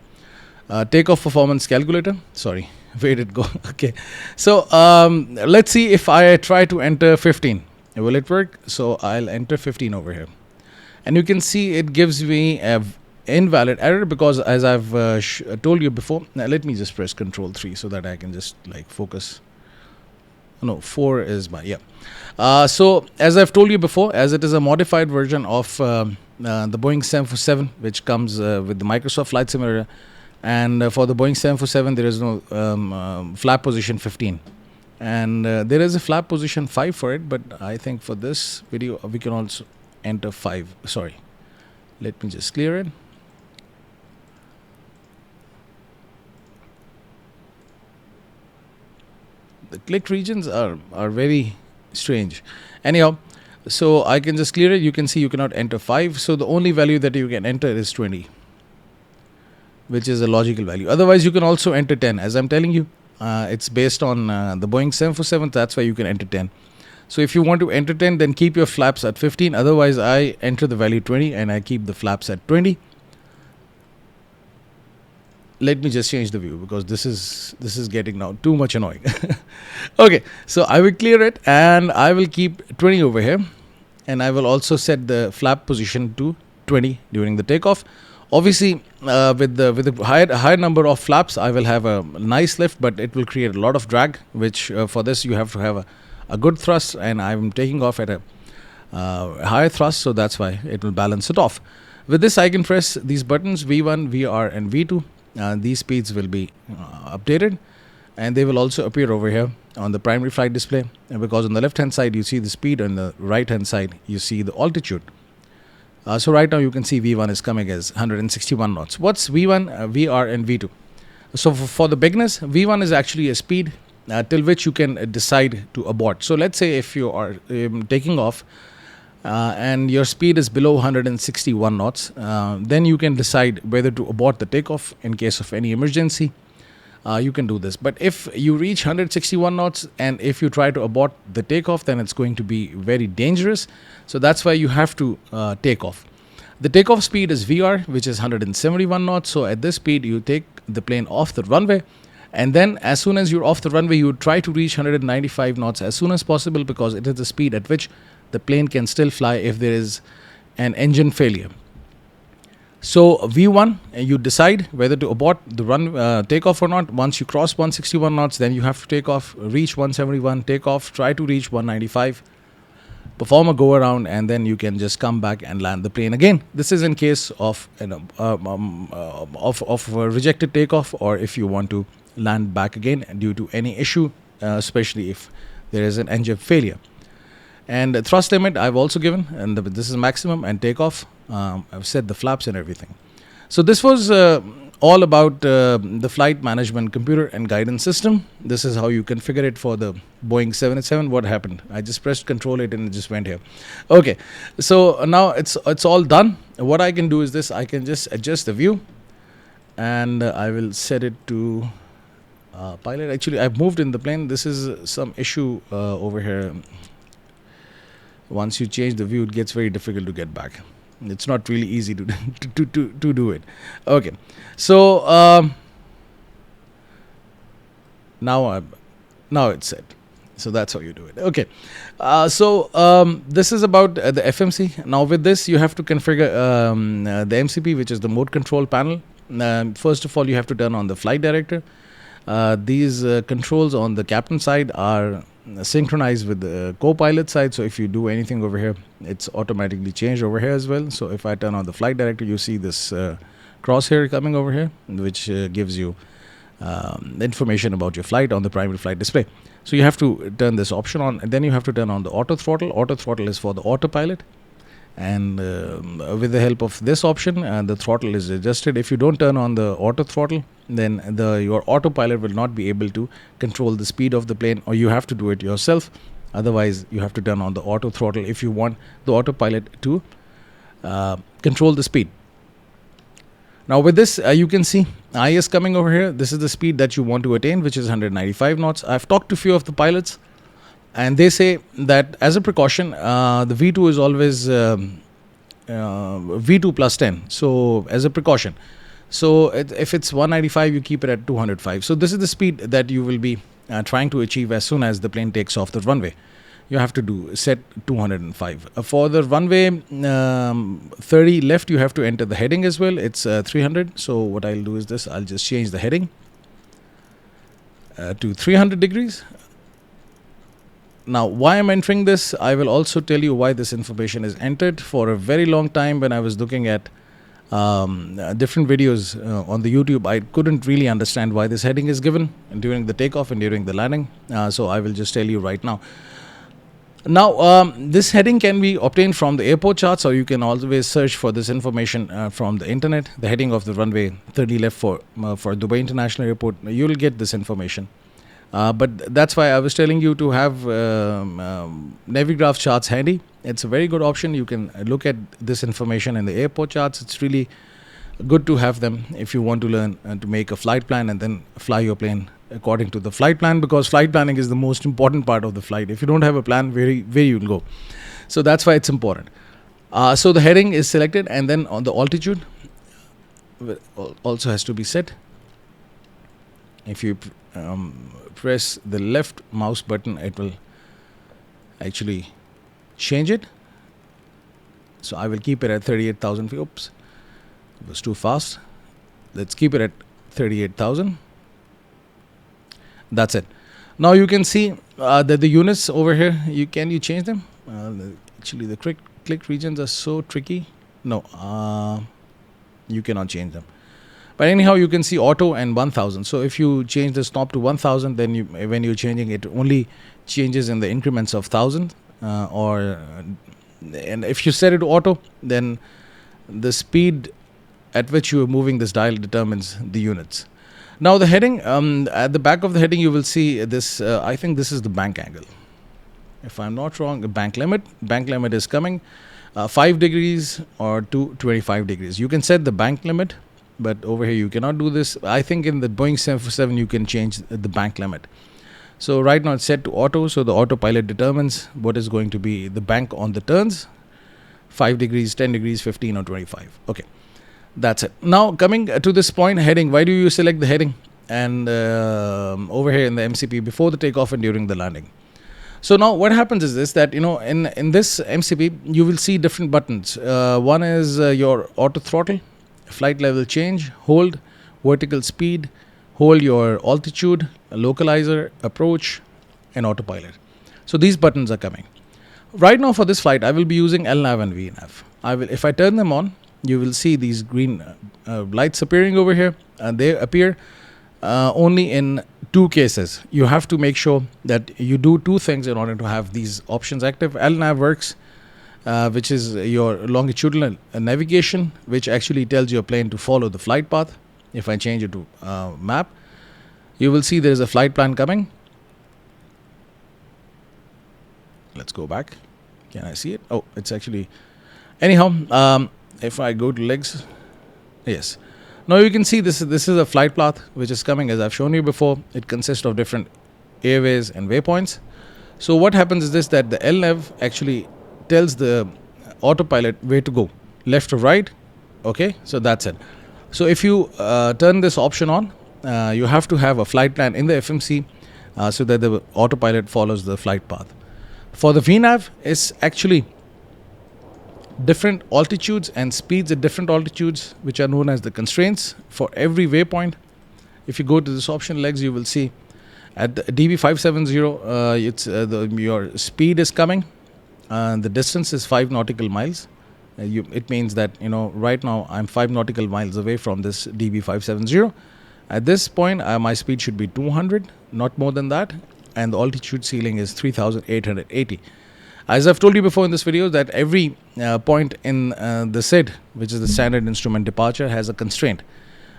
takeoff performance calculator. Sorry, where did it go? Okay. So let's see if I try to enter 15. Will it work? So I'll enter 15 over here. And you can see it gives me an invalid error, because as I've told you before, now let me just press Control 3 so that I can just like focus. No, 4 is my, yeah. So as I've told you before, as it is a modified version of the Boeing 747, which comes with the Microsoft Flight Simulator, and for the Boeing 747, there is no flap position 15. And there is a flap position 5 for it, but I think for this video, we can also enter 5. Sorry, let me just clear it. The click regions are very strange. Anyhow, so I can just clear it. You can see you cannot enter 5. So the only value that you can enter is 20, which is a logical value. Otherwise, you can also enter 10. As I'm telling you, it's based on the Boeing 747. That's why you can enter 10. So if you want to enter 10, then keep your flaps at 15. Otherwise, I enter the value 20 and I keep the flaps at 20. Let me just change the view, because this is getting now too much annoying. Okay, so I will clear it and I will keep 20 over here, and I will also set the flap position to 20 during the takeoff. Obviously, with the higher number of flaps, I will have a nice lift, but it will create a lot of drag, which for this you have to have a good thrust, and I'm taking off at a higher thrust, so that's why it will balance it off. With this, I can press these buttons V1, VR, and V2. These speeds will be updated, and they will also appear over here on the primary flight display, because on the left hand side you see the speed, and the right hand side you see the altitude. So right now you can see V1 is coming as 161 knots. What's V1, VR, and V2? So for the beginners, V1 is actually a speed till which you can decide to abort. So let's say if you are taking off and your speed is below 161 knots, then you can decide whether to abort the takeoff in case of any emergency. You can do this. But if you reach 161 knots and if you try to abort the takeoff, then it's going to be very dangerous. So that's why you have to take off. The takeoff speed is VR, which is 171 knots. So at this speed, you take the plane off the runway. And then as soon as you're off the runway, you try to reach 195 knots as soon as possible, because it is the speed at which the plane can still fly if there is an engine failure. So V1, you decide whether to abort the takeoff or not. Once you cross 161 knots, then you have to take off, reach 171, take off, try to reach 195, perform a go around, and then you can just come back and land the plane again. This is in case of of a rejected takeoff, or if you want to land back again due to any issue, especially if there is an engine failure. And the thrust limit I've also given, and this is maximum, and takeoff. I've set the flaps and everything. So this was all about the flight management computer and guidance system. This is how you configure it for the Boeing 787. What happened? I just pressed Control 8 and it just went here. Okay, so now it's all done. What I can do is this: I can just adjust the view, and I will set it to pilot. Actually, I've moved in the plane. This is some issue over here. Once you change the view, it gets very difficult to get back. It's not really easy to do it. Okay, so now it's set. So that's how you do it. Okay, so this is about the FMC. Now with this, you have to configure the MCP, which is the mode control panel. First of all, you have to turn on the flight director. These controls on the captain side are synchronized with the co-pilot side. So if you do anything over here, it's automatically changed over here as well. So if I turn on the flight director, you see this crosshair coming over here, which gives you information about your flight on the primary flight display. So you have to turn this option on, and then you have to turn on the auto throttle. Auto throttle is for the autopilot, and with the help of this option, the throttle is adjusted. If you don't turn on the auto throttle, then your autopilot will not be able to control the speed of the plane, or you have to do it yourself. Otherwise, you have to turn on the auto throttle if you want the autopilot to control the speed. Now with this, you can see IS coming over here. This is the speed that you want to attain, which is 195 knots. I've talked to a few of the pilots, and they say that as a precaution, the V2 is always V2 plus 10. So as a precaution. So if it's 195, you keep it at 205. So this is the speed that you will be trying to achieve as soon as the plane takes off the runway. You have to set 205. For the runway 30 left, you have to enter the heading as well. It's 300. So what I'll do is this. I'll just change the heading to 300 degrees. Now, why I'm entering this, I will also tell you why this information is entered. For a very long time, when I was looking at different videos on the YouTube, I couldn't really understand why this heading is given during the takeoff and during the landing. So I will just tell you right now. Now, this heading can be obtained from the airport charts, or you can always search for this information from the internet. The heading of the runway 30 left for Dubai International Airport, you'll get this information. But that's why I was telling you to have Navigraph charts handy. It's a very good option. You can look at this information in the airport charts. It's really good to have them if you want to learn to make a flight plan and then fly your plane according to the flight plan, because flight planning is the most important part of the flight. If you don't have a plan, where you'll go. So that's why it's important. So the heading is selected, and then on the altitude also has to be set. If you press the left mouse button, it will actually change it. So I will keep it at 38,000 feet. Oops, it was too fast. Let's keep it at 38,000. That's it. Now you can see that the units over here, you change them? Actually, the click regions are so tricky. No, you cannot change them. But anyhow, you can see auto and 1000. So if you change the stop to 1000, then when you're changing it, only changes in the increments of 1000. And if you set it to auto, then the speed at which you are moving this dial determines the units. Now the heading, at the back of the heading, you will see this. I think this is the bank angle. if I'm not wrong, a bank limit. Bank limit is coming 5 degrees or to 25 degrees. You can set the bank limit, but over here you cannot do this. I think in the Boeing 747 you can change the bank limit. So right now it's set to auto, so the autopilot determines what is going to be the bank on the turns, 5 degrees, 10 degrees, 15 or 25. Okay, that's it. Now coming to this point, heading. Why do you select the heading? And over here in the MCP before the takeoff and during the landing. So now what happens is this, that in this MCP you will see different buttons. One is your auto throttle, flight level change, hold, vertical speed, hold your altitude, localizer, approach, and autopilot. So these buttons are coming. Right now for this flight I will be using LNAV and VNAV. If I turn them on, you will see these green lights appearing over here, and they appear only in 2 cases. You have to make sure that you do 2 things in order to have these options active. LNAV works, which is your longitudinal navigation, which actually tells your plane to follow the flight path. If I change it to map, you will see there is a flight plan coming. Let's go back. Can I see it? Oh, it's actually... Anyhow, if I go to legs, yes. Now you can see this is a flight path which is coming, as I've shown you before. It consists of different airways and waypoints. So what happens is this, that the LNAV actually tells the autopilot where to go, left or right. Okay, so that's it. So if you turn this option on, you have to have a flight plan in the FMC so that the autopilot follows the flight path. For the VNAV, it's actually different altitudes and speeds at different altitudes, which are known as the constraints for every waypoint. If you go to this option legs, you will see at the DB570, your speed is coming, and the distance is 5 nautical miles. It means that right now I'm 5 nautical miles away from this DB570. At this point, my speed should be 200, not more than that, and the altitude ceiling is 3,880. As I've told you before in this video, that every point in the SID, which is the standard instrument departure, has a constraint,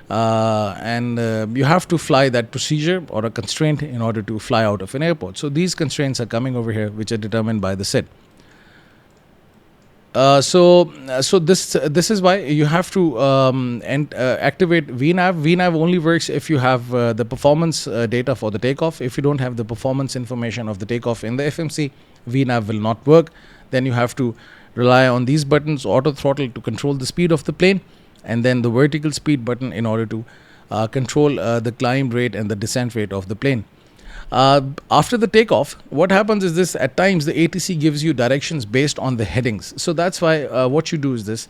and you have to fly that procedure or a constraint in order to fly out of an airport. So these constraints are coming over here, which are determined by the SID. So this is why you have to activate VNAV. VNAV only works if you have the performance data for the takeoff. If you don't have the performance information of the takeoff in the FMC, VNAV will not work. Then you have to rely on these buttons: auto throttle to control the speed of the plane, and then the vertical speed button in order to control the climb rate and the descent rate of the plane. After the takeoff, what happens is this: at times the ATC gives you directions based on the headings. So that's why what you do is this: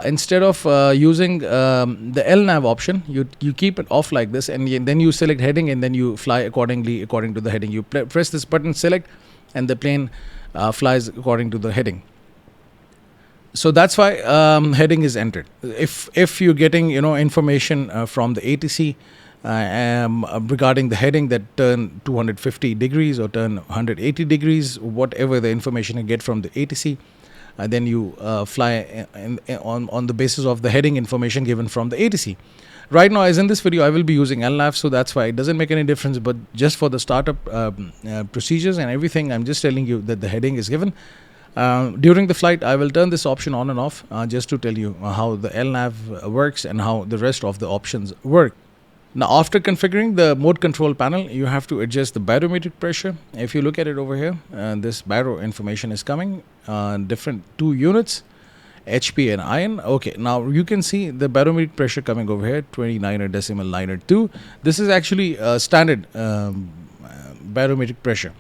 instead of using the LNAV option, you keep it off like this, and then you select heading, and then you fly according to the heading. You press this button, select, and the plane flies according to the heading. So that's why heading is entered. If you're getting information from the ATC regarding the heading, that turn 250 degrees or turn 180 degrees, whatever the information you get from the ATC, then you fly on the basis of the heading information given from the ATC. Right now, as in this video, I will be using LNAV, so that's why it doesn't make any difference. But just for the startup procedures and everything, I'm just telling you that the heading is given. During the flight, I will turn this option on and off just to tell you how the LNAV works and how the rest of the options work. Now, after configuring the mode control panel, you have to adjust the barometric pressure. If you look at it over here, this baro information is coming, different 2 units, HP and IN. Okay, now you can see the barometric pressure coming over here, 29.902. This is actually standard barometric pressure.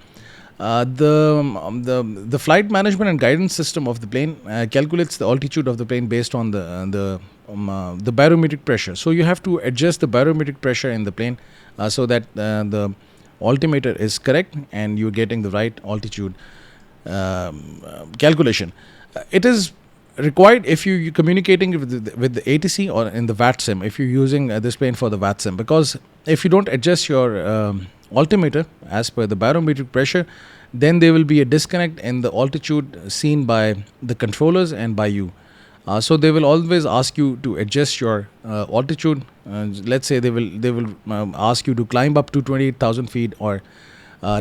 The flight management and guidance system of the plane calculates the altitude of the plane based on the barometric pressure. So you have to adjust the barometric pressure in the plane so that the altimeter is correct and you're getting the right altitude calculation. It is required if you're communicating with the ATC or in the VAT sim, if you're using this plane for the VAT sim, because if you don't adjust your altimeter as per the barometric pressure, then there will be a disconnect in the altitude seen by the controllers and by you. So they will always ask you to adjust your altitude. Let's say they will ask you to climb up to 28,000 feet or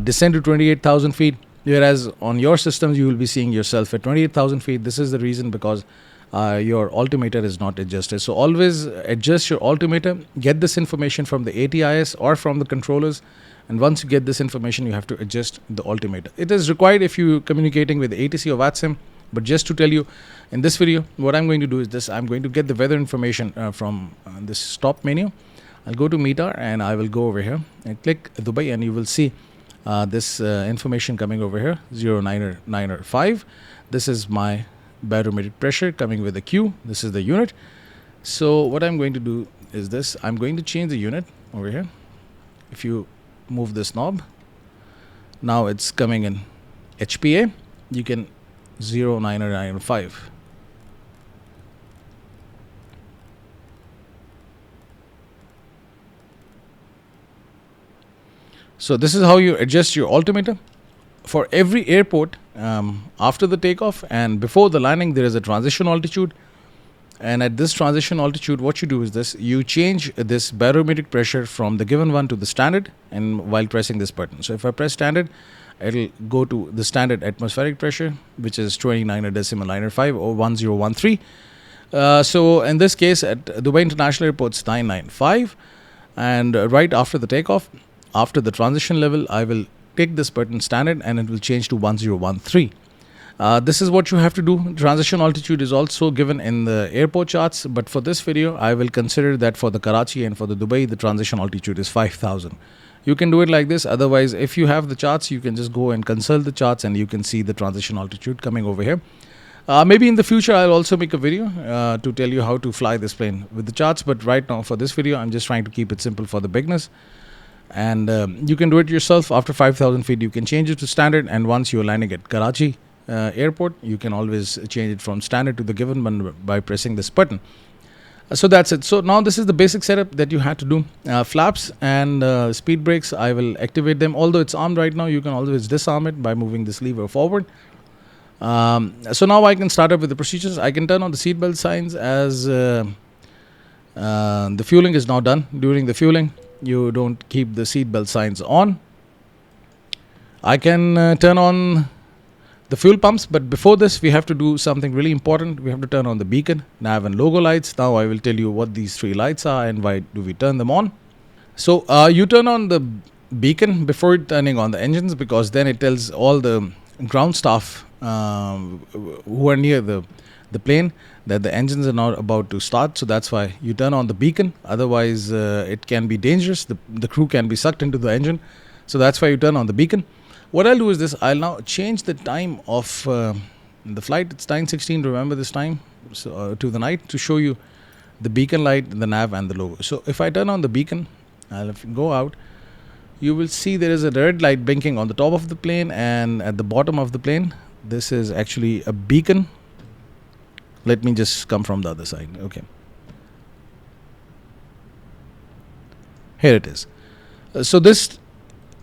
descend to 28,000 feet. whereas on your systems you will be seeing yourself at 28,000 feet. This is the reason, because your altimeter is not adjusted. So always adjust your altimeter, get this information from the ATIS or from the controllers, and once you get this information you have to adjust the altimeter. It is required if you're communicating with ATC or VATSIM, but just to tell you, in this video what I'm going to do is this: I'm going to get the weather information from this stop menu. I'll go to METAR and I will go over here and click Dubai, and you will see this information coming over here, 0995. This is my barometric pressure coming with a Q. This is the unit. So what I'm going to do is this: I'm going to change the unit over here. If you move this knob, now it's coming in HPA. You can 0995. So this is how you adjust your altimeter. For every airport, after the takeoff and before the landing, there is a transition altitude. And at this transition altitude, what you do is this: you change this barometric pressure from the given one to the standard, and while pressing this button. So if I press standard, it'll go to the standard atmospheric pressure, which is 29.95 or 1013. So in this case, at Dubai International Airport, it's 995. And right after the takeoff, after the transition level, I will click this button standard and it will change to 1013. This is what you have to do. Transition altitude is also given in the airport charts, but for this video I will consider that for the Karachi and for the Dubai, the transition altitude is 5000. You can do it like this. Otherwise, if you have the charts, you can just go and consult the charts and you can see the transition altitude coming over here. Maybe in the future I'll also make a video to tell you how to fly this plane with the charts, but right now for this video I'm just trying to keep it simple for the beginners. And you can do it yourself. After 5000 feet you can change it to standard, and once you're landing at Karachi airport, you can always change it from standard to the given one by pressing this button. So that's it. So now this is the basic setup that you had to do. Flaps and speed brakes, I will activate them. Although it's armed right now, you can always disarm it by moving this lever forward. So now I can start up with the procedures. I can turn on the seatbelt signs as the fueling is now done. During the fueling, you don't keep the seatbelt signs on. I can turn on the fuel pumps, but before this we have to do something really important. We have to turn on the beacon, nav and logo lights. Now I will tell you what these three lights are and why do we turn them on. So you turn on the beacon before turning on the engines, because then it tells all the ground staff who are near the plane that the engines are not about to start. So that's why you turn on the beacon. Otherwise it can be dangerous. The crew can be sucked into the engine. So that's why you turn on the beacon. What I'll do is this: I'll now change the time of the flight. It's 9:16, remember this time, so, to the night, to show you the beacon light, the nav and the logo. So if I turn on the beacon, I'll go out, you will see there is a red light blinking on the top of the plane and at the bottom of the plane. This is actually a beacon. Let me just come from the other side. Okay, here it is. So this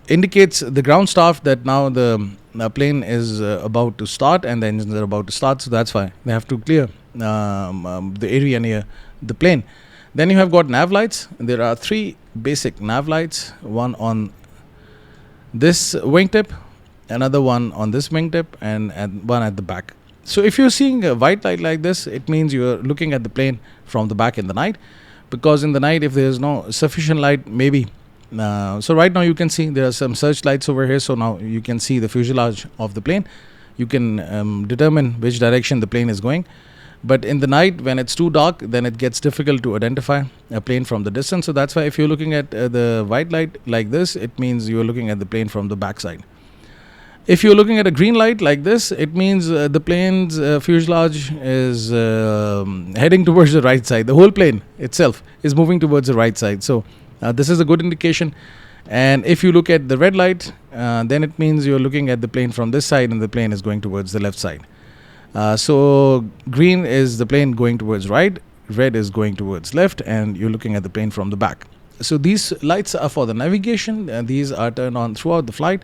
indicates the ground staff that now the plane is about to start and the engines are about to start. So that's why they have to clear the area near the plane. Then you have got nav lights. There are three basic nav lights: one on this wingtip, another one on this wingtip, and one at the back. So if you're seeing a white light like this, it means you're looking at the plane from the back in the night, because in the night if there is no sufficient light, maybe so right now you can see there are some searchlights over here. So now you can see the fuselage of the plane. You can determine which direction the plane is going. But in the night, when it's too dark, then it gets difficult to identify a plane from the distance. So that's why if you're looking at the white light like this, it means you're looking at the plane from the backside. If you're looking at a green light like this, it means the plane's fuselage is heading towards the right side. The whole plane itself is moving towards the right side. So this is a good indication. And if you look at the red light, then it means you're looking at the plane from this side and the plane is going towards the left side. So green is the plane going towards right, red is going towards left, and you're looking at the plane from the back. So these lights are for the navigation, and these are turned on throughout the flight.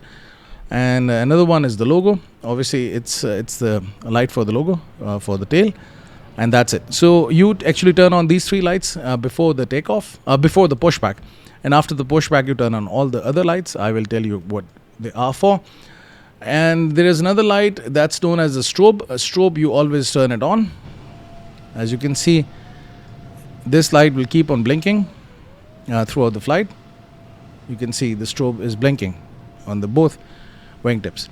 And another one is the logo. Obviously it's the light for the logo for the tail, and that's it. So you actually turn on these three lights before the takeoff, before the pushback, and after the pushback you turn on all the other lights. I will tell you what they are for. And there is another light that's known as a strobe. A strobe, you always turn it on. As you can see, this light will keep on blinking throughout the flight. You can see the strobe is blinking on the both wingtips.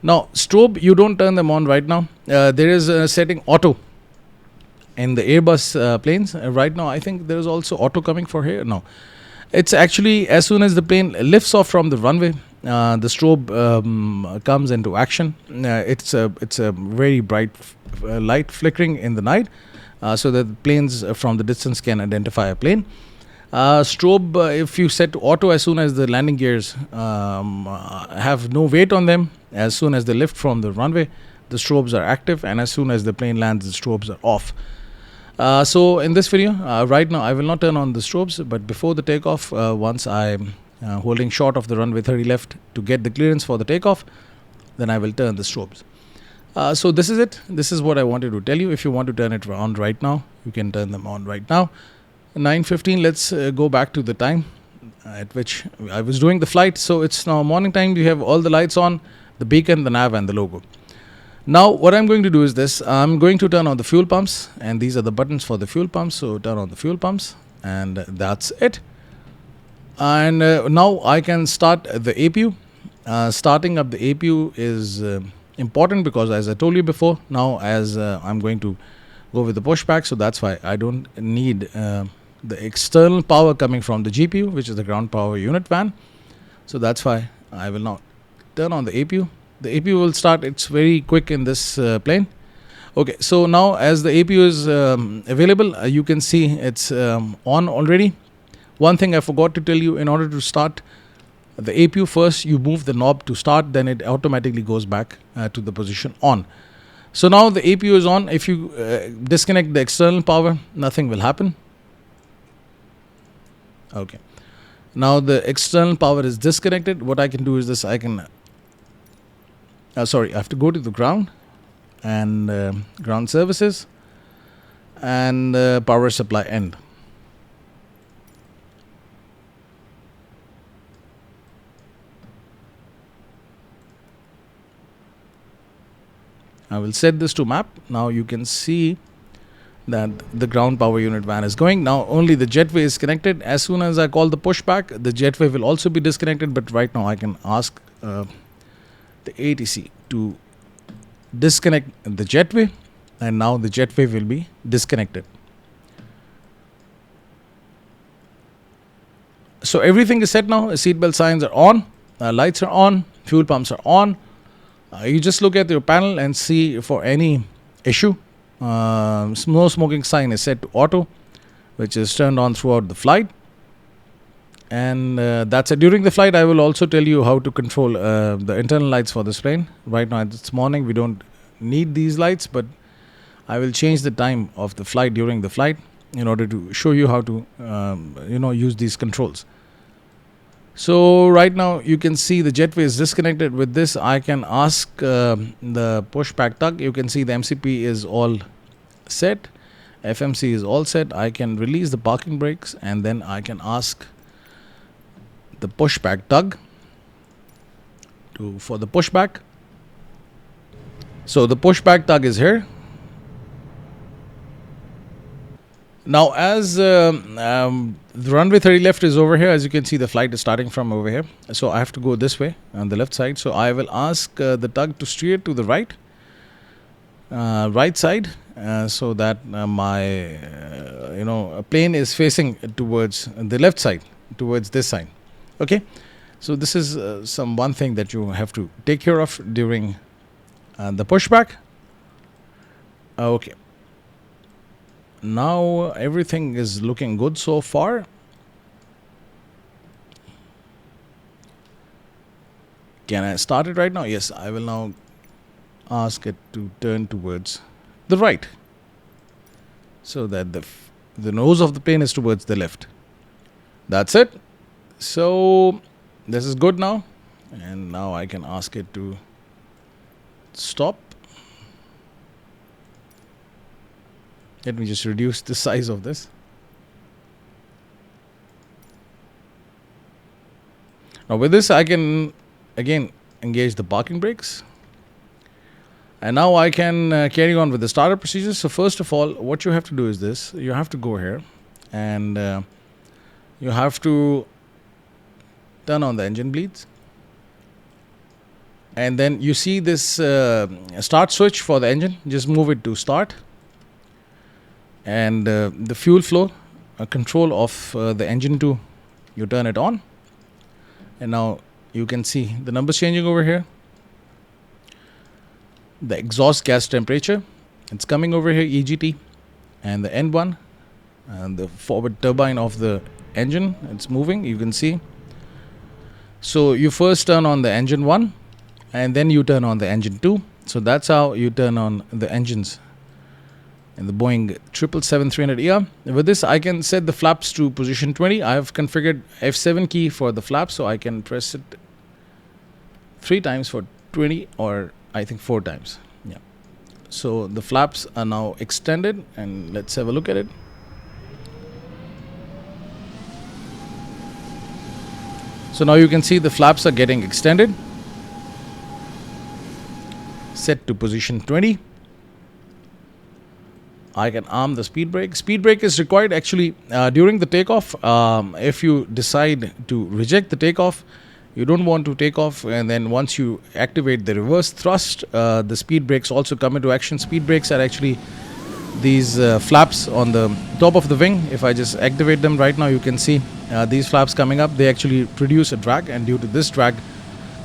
Now, strobe, you don't turn them on right now. There is a setting auto in the Airbus planes. Right now, I think there is also auto coming for here. No, it's actually as soon as the plane lifts off from the runway, the strobe comes into action. It's a very bright light flickering in the night, so that the planes from the distance can identify a plane. Strobe, if you set to auto, as soon as the landing gears have no weight on them, as soon as they lift from the runway, the strobes are active, and as soon as the plane lands, the strobes are off. So in this video, right now I will not turn on the strobes, but before the takeoff, once I'm holding short of the runway 30 left to get the clearance for the takeoff, then I will turn the strobes. So this is it. This is what I wanted to tell you. If you want to turn it on right now, you can turn them on right now. 9:15, let's go back to the time at which I was doing the flight. So it's now morning time. You have all the lights on, the beacon, the nav, and the logo. Now what I'm going to do is this. I'm going to turn on the fuel pumps, and these are the buttons for the fuel pumps. So turn on the fuel pumps, and that's it. And now I can start the APU. Starting up the APU is important because, as I told you before, now as I'm going to go with the pushback, so that's why I don't need the external power coming from the GPU, which is the ground power unit van. So that's why I will now turn on the APU. The APU will start. It's very quick in this plane. Okay, so now as the APU is available, you can see it's on already. One thing I forgot to tell you: in order to start the APU, first you move the knob to start, then it automatically goes back to the position on. So now the APU is on. If you disconnect the external power, nothing will happen. Okay, now the external power is disconnected. What I can do is this. I can I have to go to the ground and ground services and power supply end. I will set this to map. Now you can see that the ground power unit van is going. Now only the jetway is connected. As soon as I call the pushback, the jetway will also be disconnected. But right now I can ask the ATC to disconnect the jetway, and now the jetway will be disconnected. So everything is set now. Seatbelt signs are on, lights are on, fuel pumps are on. You just look at your panel and see for any issue. No smoking sign is set to auto, which is turned on throughout the flight. And that's it. During the flight, I will also tell you how to control the internal lights for this plane. Right now, this morning, we don't need these lights, but I will change the time of the flight during the flight in order to show you how to use these controls. So right now you can see the jetway is disconnected. With this, I can ask the pushback tug. You can see the MCP is all set, FMC is all set. I can release the parking brakes, and then I can ask the pushback tug for the pushback. So the pushback tug is here. Now as the runway 30 left is over here, as you can see the flight is starting from over here. So I have to go this way on the left side. So I will ask the tug to steer to the right side, so that my plane is facing towards the left side, towards this side. Okay, so this is one thing that you have to take care of during the pushback. Okay, now everything is looking good so far. Can I start it right now? Yes, I will now ask it to turn towards the right, so that the nose of the plane is towards the left. That's it. So this is good now, and now I can ask it to stop. Let me just reduce the size of this. Now with this, I can again engage the parking brakes. And now I can carry on with the startup procedures. So first of all, what you have to do is this. You have to go here and you have to turn on the engine bleeds. And then you see this start switch for the engine. Just move it to start. And the fuel flow control of the engine 2, you turn it on. And now you can see the numbers changing over here. The exhaust gas temperature, it's coming over here, EGT. And the N1, and the forward turbine of the engine, it's moving, you can see. So you first turn on the engine 1, and then you turn on the engine 2. So that's how you turn on the engines in the Boeing 777-300ER. With this, I can set the flaps to position 20. I have configured F7 key for the flaps, so I can press it 3 times for 20, or I think 4 times. Yeah. So the flaps are now extended, and let's have a look at it. So now you can see the flaps are getting extended. Set to position 20. I can arm the speed brake. Speed brake is required actually during the takeoff. If you decide to reject the takeoff, you don't want to take off, and then once you activate the reverse thrust, the speed brakes also come into action. Speed brakes are actually these flaps on the top of the wing. If I just activate them right now, you can see these flaps coming up. They actually produce a drag, and due to this drag,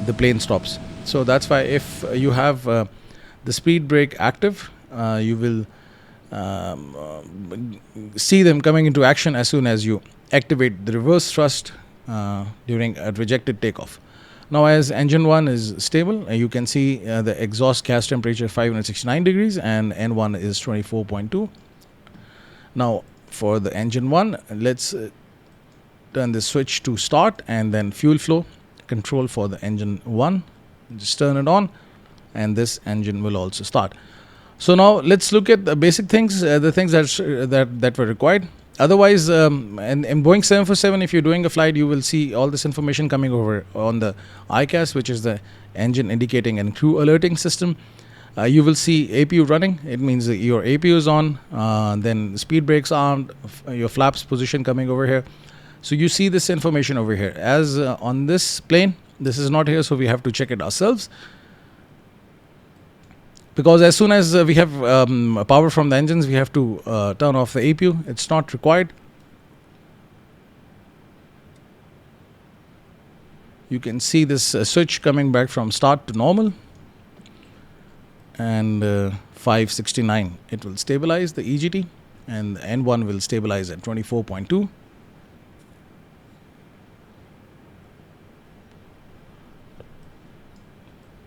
the plane stops. So that's why if you have the speed brake active, you will see them coming into action as soon as you activate the reverse thrust during a rejected takeoff. Now, as engine 1 is stable, you can see the exhaust gas temperature 569 degrees and N1 is 24.2. Now, for the engine 1, let's turn the switch to start, and then fuel flow control for the engine 1. Just turn it on, and this engine will also start. So now let's look at the basic things, the things that were required. Otherwise, in Boeing 747, if you're doing a flight, you will see all this information coming over on the ICAS, which is the engine indicating and crew alerting system. You will see APU running. It means that your APU is on, then speed brakes armed, your flaps position coming over here. So you see this information over here. As on this plane, this is not here, so we have to check it ourselves. Because as soon as we have power from the engines, we have to turn off the APU. It's not required. You can see this switch coming back from start to normal. And 569, it will stabilize the EGT, and the N1 will stabilize at 24.2.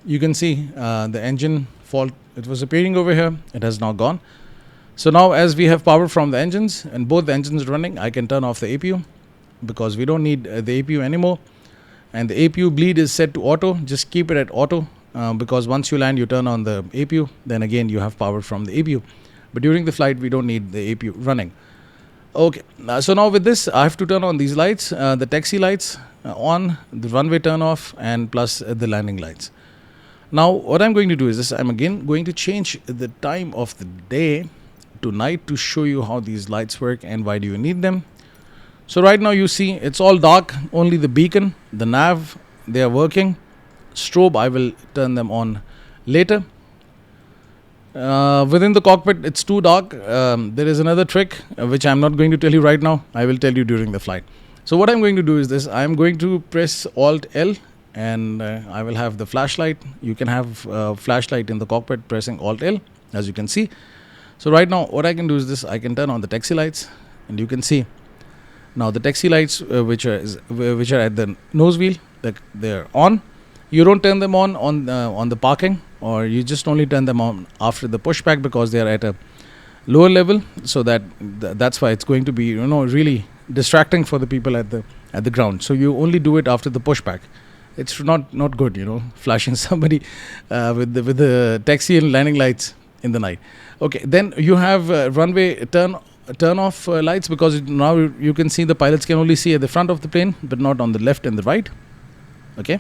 You can see the engine fault, it was appearing over here, it has now gone. So now as we have power from the engines and both the engines running, I can turn off the APU because we don't need the APU anymore. And the APU bleed is set to auto. Just keep it at auto because once you land, you turn on the APU, then again you have power from the APU. But during the flight, we don't need the APU running. Okay, so now with this, I have to turn on these lights, the taxi lights on, the runway turn off, and plus the landing lights. Now, what I'm going to do is this. I'm again going to change the time of the day to night to show you how these lights work and why do you need them. So right now you see it's all dark. Only the beacon, the nav, they are working. Strobe, I will turn them on later. Within the cockpit, it's too dark. There is another trick which I'm not going to tell you right now. I will tell you during the flight. So what I'm going to do is this. I'm going to press Alt-L. And I will have the flashlight. You can have flashlight in the cockpit pressing Alt-L, as you can see. So right now, what I can do is this. I can turn on the taxi lights, and you can see now the taxi lights, which are at the nose wheel, they're on. You don't turn them on the parking, or you just only turn them on after the pushback because they are at a lower level. So that's why it's going to be really distracting for the people at the ground. So you only do it after the pushback. It's not good, flashing somebody with the taxi and landing lights in the night. Okay, then you have runway turn off lights because now you can see the pilots can only see at the front of the plane, but not on the left and the right. Okay,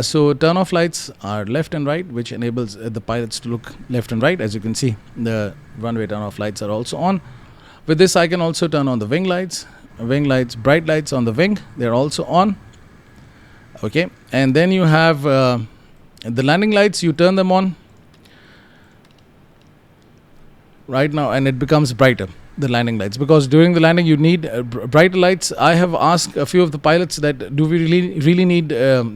So turn off lights are left and right, which enables the pilots to look left and right. As you can see, the runway turn off lights are also on. With this, I can also turn on the wing lights. Wing lights, bright lights on the wing, they're also on. Okay, and then you have the landing lights. You turn them on right now and it becomes brighter, the landing lights, because during the landing you need brighter lights. I have asked a few of the pilots that do we really need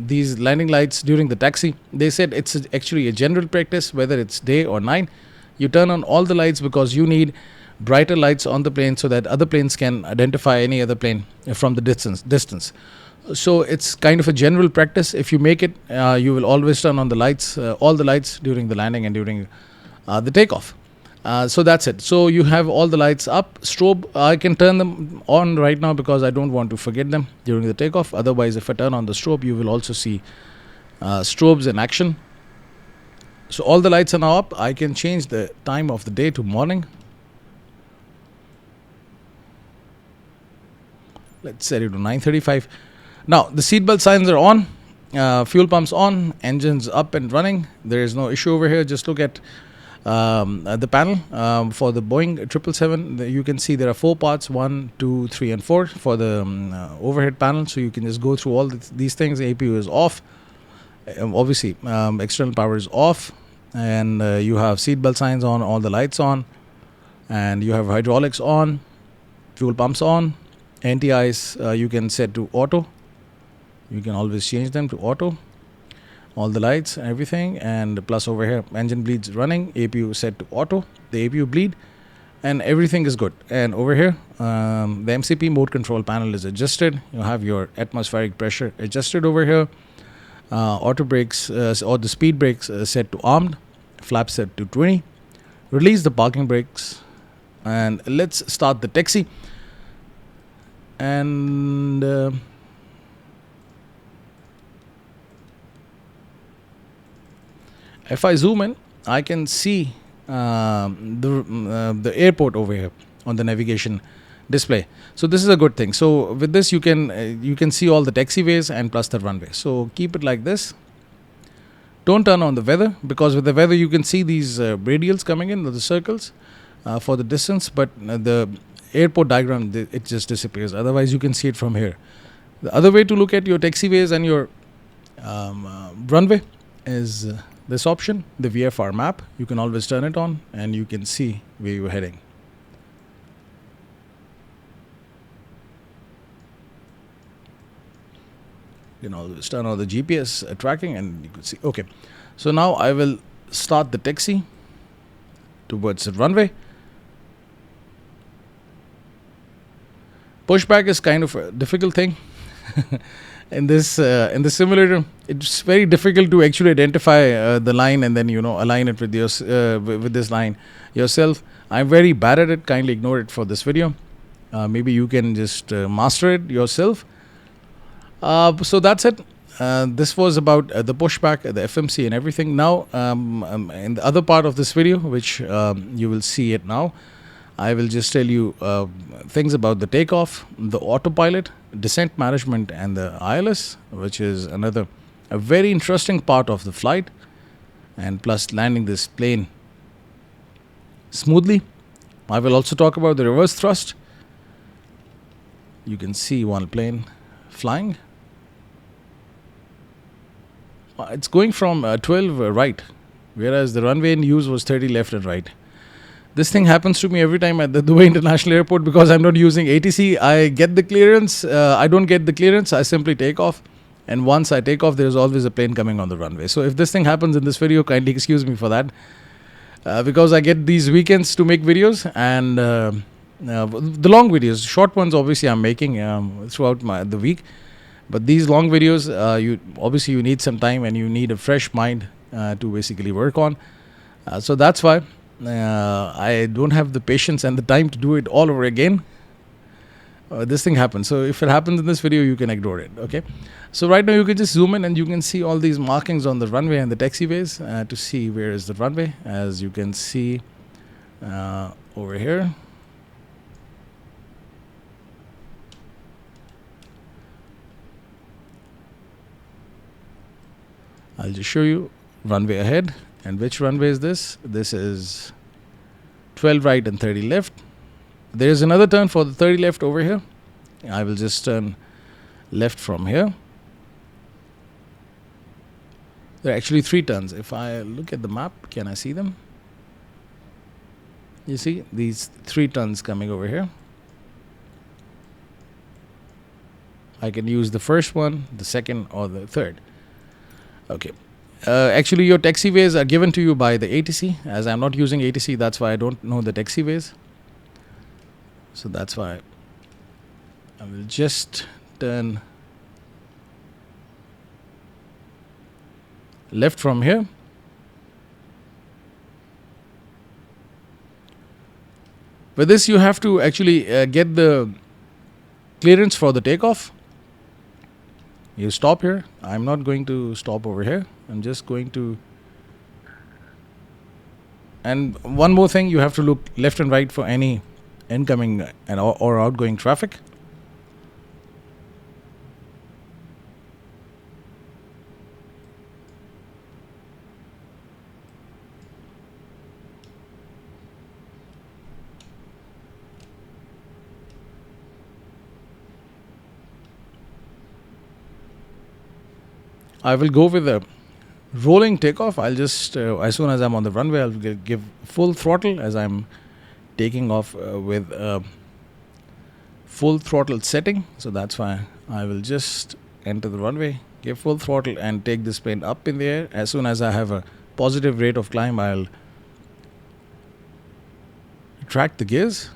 these landing lights during the taxi. They said it's actually a general practice, whether it's day or night, you turn on all the lights because you need brighter lights on the plane so that other planes can identify any other plane from the distance. So it's kind of a general practice. If you make it, you will always turn on the lights, all the lights during the landing and during the takeoff. So that's it. So you have all the lights up. Strobe, I can turn them on right now because I don't want to forget them during the takeoff. Otherwise, if I turn on the strobe, you will also see strobes in action. So all the lights are now up. I can change the time of the day to morning. Let's set it to 9:35. Now the seatbelt signs are on. Fuel pumps on. Engines up and running. There is no issue over here. Just look at the panel for the Boeing 777. You can see there are 4 parts: 1, 2, 3, and 4 for the overhead panel. So you can just go through all these things. The APU is off. Obviously, external power is off, and you have seatbelt signs on, all the lights on, and you have hydraulics on, fuel pumps on. Anti-ice you can set to auto. You can always change them to auto. All the lights, everything, and plus over here, engine bleeds running. APU set to auto. The APU bleed, and everything is good. And over here, the MCP mode control panel is adjusted. You have your atmospheric pressure adjusted over here. Auto brakes or the speed brakes set to armed. Flap set to 20. Release the parking brakes, and let's start the taxi. And if I zoom in, I can see the airport over here on the navigation display. So this is a good thing. So with this, you can see all the taxiways and plus the runway. So keep it like this. Don't turn on the weather, because with the weather you can see these radials coming in, the circles for the distance, but the airport diagram, it just disappears. Otherwise you can see it from here. The other way to look at your taxiways and your runway is this option, the VFR map. You can always turn it on and you can see where you're heading. You can always turn on the GPS tracking and you can see. Okay, so now I will start the taxi towards the runway. Pushback is kind of a difficult thing. In this simulator, it's very difficult to actually identify the line and then align it with your with this line yourself. I'm very bad at it. Kindly ignore it for this video. Maybe you can just master it yourself. So that's it. This was about the pushback, the FMC and everything. Now in the other part of this video, which you will see it now, I will just tell you things about the takeoff, the autopilot, descent management, and the ILS, which is a very interesting part of the flight, and plus landing this plane smoothly. I will also talk about the reverse thrust. You can see one plane flying. It's going from 12 right, whereas the runway in use was 30 left and right. This thing happens to me every time at the Dubai International Airport because I'm not using ATC. I get the clearance. I don't get the clearance. I simply take off. And once I take off, there's always a plane coming on the runway. So if this thing happens in this video, kindly excuse me for that. Because I get these weekends to make videos. And the long videos, short ones, obviously, I'm making throughout the week. But these long videos, you need some time and you need a fresh mind to basically work on. So that's why I don't have the patience and the time to do it all over again. This thing happens. So if it happens in this video, you can ignore it. Okay. So right now you can just zoom in and you can see all these markings on the runway and the taxiways to see where is the runway. As you can see over here. I'll just show you runway ahead. And which runway is this? This is 12 right and 30 left. There's another turn for the 30 left over here. I will just turn left from here. There are actually 3 turns. If I look at the map, can I see them? You see these 3 turns coming over here. I can use the first one, the second, or the third. Okay. Actually, your taxiways are given to you by the ATC. As I'm not using ATC, that's why I don't know the taxiways. So that's why I will just turn left from here. With this, you have to actually get the clearance for the takeoff. You stop here. I'm not going to stop over here. I'm just going to. And one more thing, you have to look left and right for any incoming and or outgoing traffic. I will go with a rolling takeoff. I'll just, as soon as I'm on the runway, I'll give full throttle as I'm taking off with full throttle setting. So that's why I will just enter the runway, give full throttle and take this plane up in the air. As soon as I have a positive rate of climb, I'll retract the gears.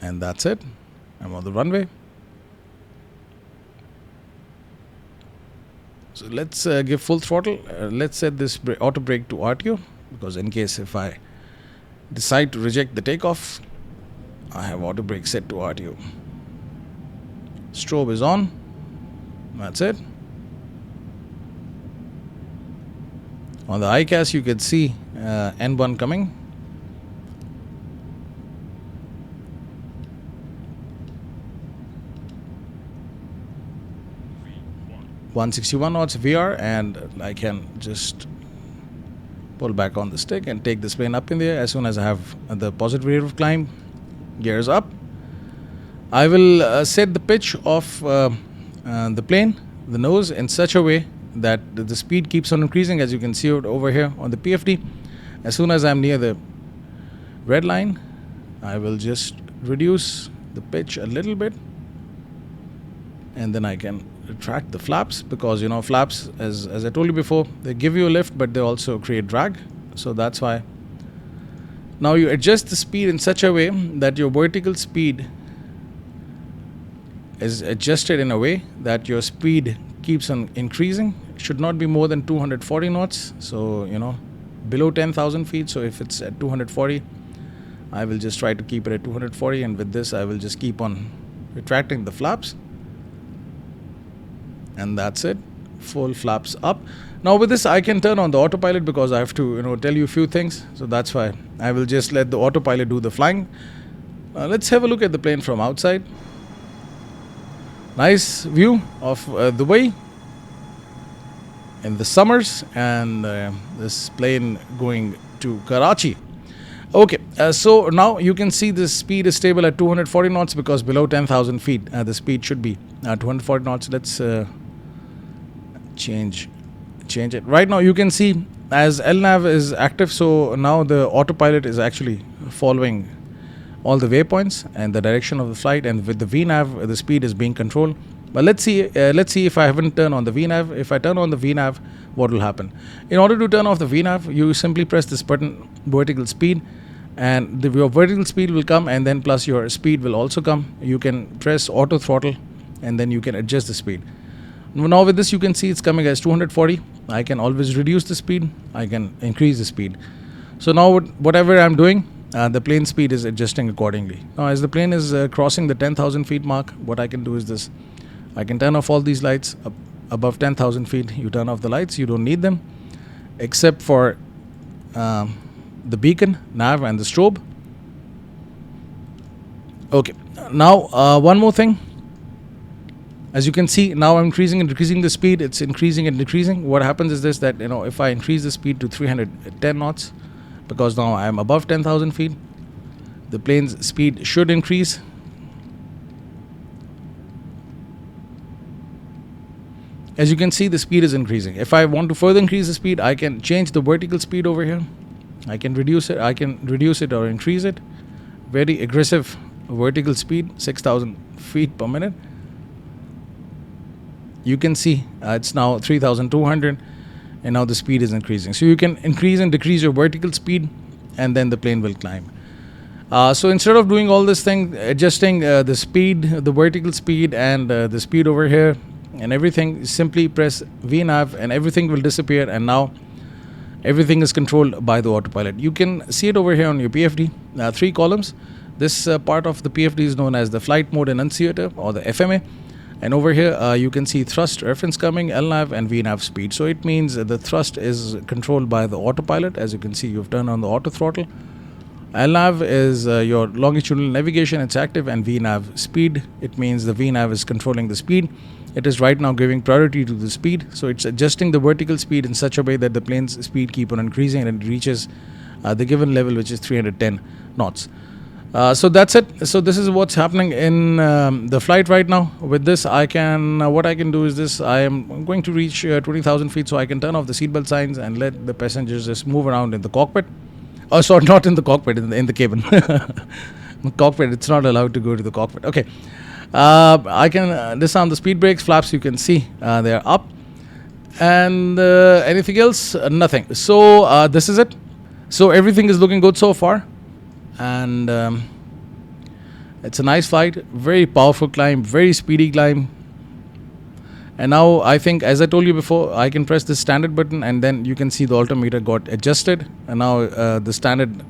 And that's it. I'm on the runway. So let's give full throttle. Let's set this auto brake to RTO, because in case if I decide to reject the takeoff, I have auto brake set to RTO. Strobe is on. That's it. On the ICAS, you can see N1 coming. .161 knots VR, and I can just pull back on the stick and take this plane up in the air. As soon as I have the positive rate of climb, gears up. I will set the pitch of the plane, the nose, in such a way that the speed keeps on increasing, as you can see it over here on the PFD. As soon as I'm near the red line, I will just reduce the pitch a little bit, and then I can retract the flaps, because you know flaps, as I told you before, they give you a lift but they also create drag. So that's why now you adjust the speed in such a way that your vertical speed is adjusted in a way that your speed keeps on increasing. It should not be more than 240 knots, so you know, below 10,000 feet. So if it's at 240, I will just try to keep it at 240, and with this I will just keep on retracting the flaps. And that's it. Full flaps up. Now with this I can turn on the autopilot, because I have to tell you a few things. So that's why I will just let the autopilot do the flying. Let's have a look at the plane from outside. Nice view of the way in the summers, and this plane going to Karachi. Okay, so now you can see the speed is stable at 240 knots, because below 10,000 feet the speed should be 240 knots. Let's change it. Right now you can see as LNAV is active, so now the autopilot is actually following all the waypoints and the direction of the flight, and with the VNAV the speed is being controlled. But let's see if I haven't turned on the VNAV. If I turn on the VNAV, what will happen? In order to turn off the VNAV, you simply press this button, vertical speed, and your vertical speed will come, and then plus your speed will also come. You can press auto throttle, and then you can adjust the speed. Now with this you can see it's coming as 240. I can always reduce the speed, I can increase the speed. So now whatever I'm doing, the plane speed is adjusting accordingly. Now as the plane is crossing the 10,000 feet mark, what I can do is this. I can turn off all these lights. Above 10,000 feet you turn off the lights, you don't need them, except for the beacon, nav, and the strobe. Okay, now one more thing. As you can see, now I'm increasing and decreasing the speed. It's increasing and decreasing. What happens is this, that if I increase the speed to 310 knots, because now I'm above 10,000 feet, the plane's speed should increase. As you can see, the speed is increasing. If I want to further increase the speed, I can change the vertical speed over here. I can reduce it or increase it. Very aggressive vertical speed, 6,000 feet per minute. You can see it's now 3,200, and now the speed is increasing. So you can increase and decrease your vertical speed, and then the plane will climb. So instead of doing all this thing, adjusting the speed, the vertical speed, and the speed over here, and everything, simply press VNav and everything will disappear, and now everything is controlled by the autopilot. You can see it over here on your PFD, 3 columns. This part of the PFD is known as the flight mode enunciator, or the FMA, and over here you can see thrust, reference coming, LNAV, and VNav speed. So it means the thrust is controlled by the autopilot. As you can see, you've turned on the auto throttle. LNAV is your longitudinal navigation, it's active, and VNav speed, it means the VNav is controlling the speed. It is right now giving priority to the speed, so it's adjusting the vertical speed in such a way that the plane's speed keep on increasing and it reaches the given level, which is 310 knots. So that's it. So this is what's happening in the flight right now. With this, what I can do is this. I am going to reach 20,000 feet, so I can turn off the seatbelt signs and let the passengers just move around in the cockpit. Oh, sorry, not in the cockpit, in the cabin. The cockpit, it's not allowed to go to the cockpit. Okay. I can disarm the speed brakes, flaps, you can see they are up. And anything else? Nothing. So this is it. So everything is looking good so far. And it's a nice flight, very powerful climb, very speedy climb. And now I think, as I told you before, I can press the standard button and then you can see the altimeter got adjusted. And now the standard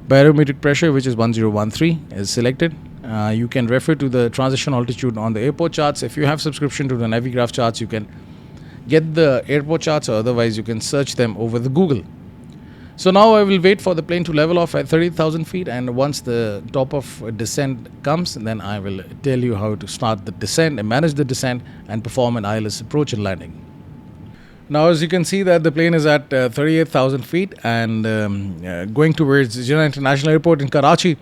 barometric pressure, which is 1013, is selected. You can refer to the transition altitude on the airport charts. If you have subscription to the Navigraph charts, you can get the airport charts, or otherwise you can search them over the Google. So now I will wait for the plane to level off at 30,000 feet, and once the top of descent comes, then I will tell you how to start the descent and manage the descent and perform an ILS approach and landing. Now, as you can see that the plane is at 38,000 feet and going towards Jinnah International Airport in Karachi.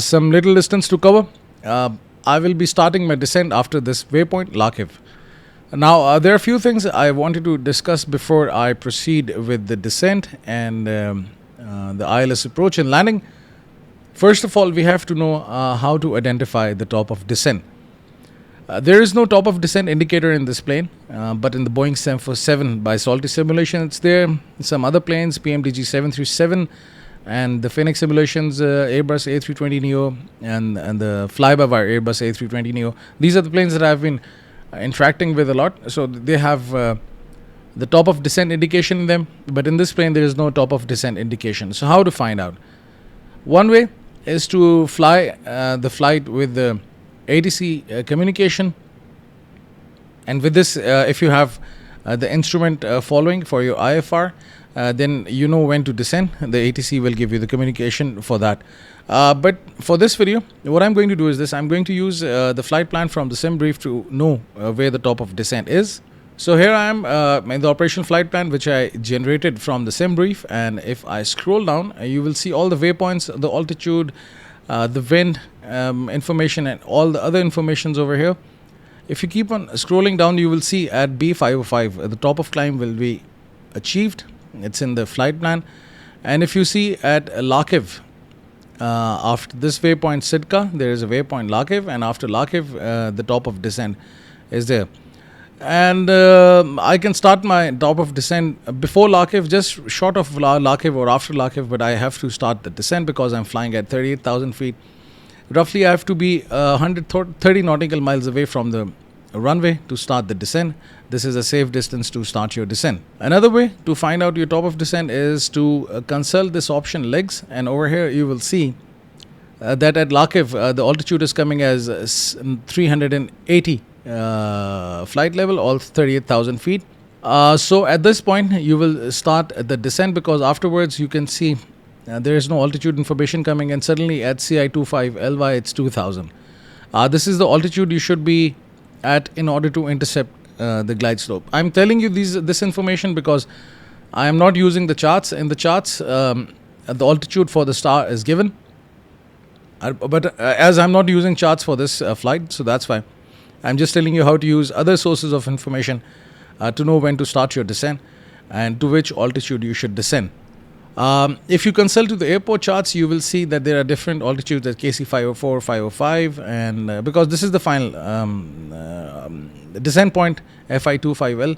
Some little distance to cover. I will be starting my descent after this waypoint, Lakiv. Now, there are a few things I wanted to discuss before I proceed with the descent and the ILS approach and landing. First of all, we have to know how to identify the top of descent. There is no top of descent indicator in this plane, but in the Boeing 747 by Salty simulation, it's there. Some other planes, PMDG 737, and the Phoenix simulations, Airbus A320neo, and the fly-by-wire Airbus A320neo. These are the planes that I've been interacting with a lot. So they have the top of descent indication in them, but in this plane there is no top of descent indication. So how to find out? One way is to fly the flight with the ATC communication, and with this, if you have the instrument following for your IFR, then you know when to descend. The ATC will give you the communication for that. But for this video, what I'm going to do is this. I'm going to use the flight plan from the simbrief to know where the top of descent is. So here I am in the operational flight plan, which I generated from the simbrief. And if I scroll down, you will see all the waypoints, the altitude, the wind information, and all the other informations over here. If you keep on scrolling down, you will see at B505, the top of climb will be achieved. It's in the flight plan. And if you see at Lakiv, after this waypoint Sitka, there is a waypoint Lakiv, and after Lakiv, the top of descent is there. And I can start my top of descent before Lakiv, just short of Lakiv or after Lakiv, but I have to start the descent because I'm flying at 38,000 feet. Roughly, I have to be 130 nautical miles away from the runway to start the descent. This is a safe distance to start your descent. Another way to find out your top of descent is to consult this option legs, and over here you will see that at Lakiv the altitude is coming as 380 flight level, all 38,000 feet. So at this point you will start the descent, because afterwards you can see there is no altitude information coming, and suddenly at CI25 LY it's 2000. This is the altitude you should be at in order to intercept the glide slope. I'm telling you this information because I am not using the charts. In the charts, the altitude for the star is given. But as I'm not using charts for this flight, so that's why I'm just telling you how to use other sources of information to know when to start your descent and to which altitude you should descend. If you consult to the airport charts, you will see that there are different altitudes at KC 504, 505, and because this is the final descent point, FI25L.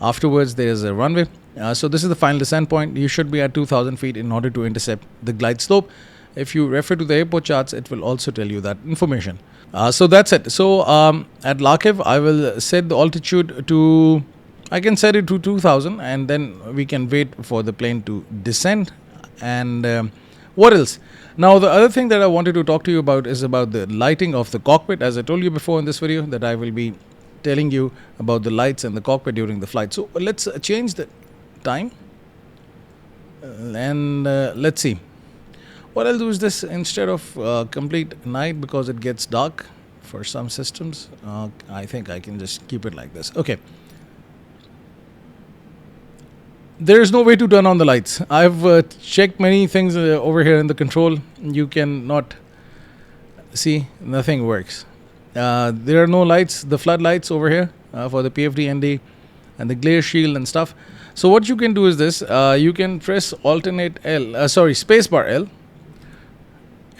Afterwards, there is a runway. So this is the final descent point. You should be at 2,000 feet in order to intercept the glide slope. If you refer to the airport charts, it will also tell you that information. So that's it. So at Lakiv, I will set the altitude to, I can set it to 2,000, and then we can wait for the plane to descend. And what else? Now, the other thing that I wanted to talk to you about is about the lighting of the cockpit. As I told you before in this video, that I will be telling you about the lights and the cockpit during the flight. So let's change the time, and let's see. What I'll do is this, instead of complete night, because it gets dark for some systems, I think I can just keep it like this. Okay. There is no way to turn on the lights. I've checked many things over here in the control. You cannot see, nothing works. There are no lights, the floodlights over here for the PFD ND and the glare shield and stuff. So what you can do is this, you can press spacebar L,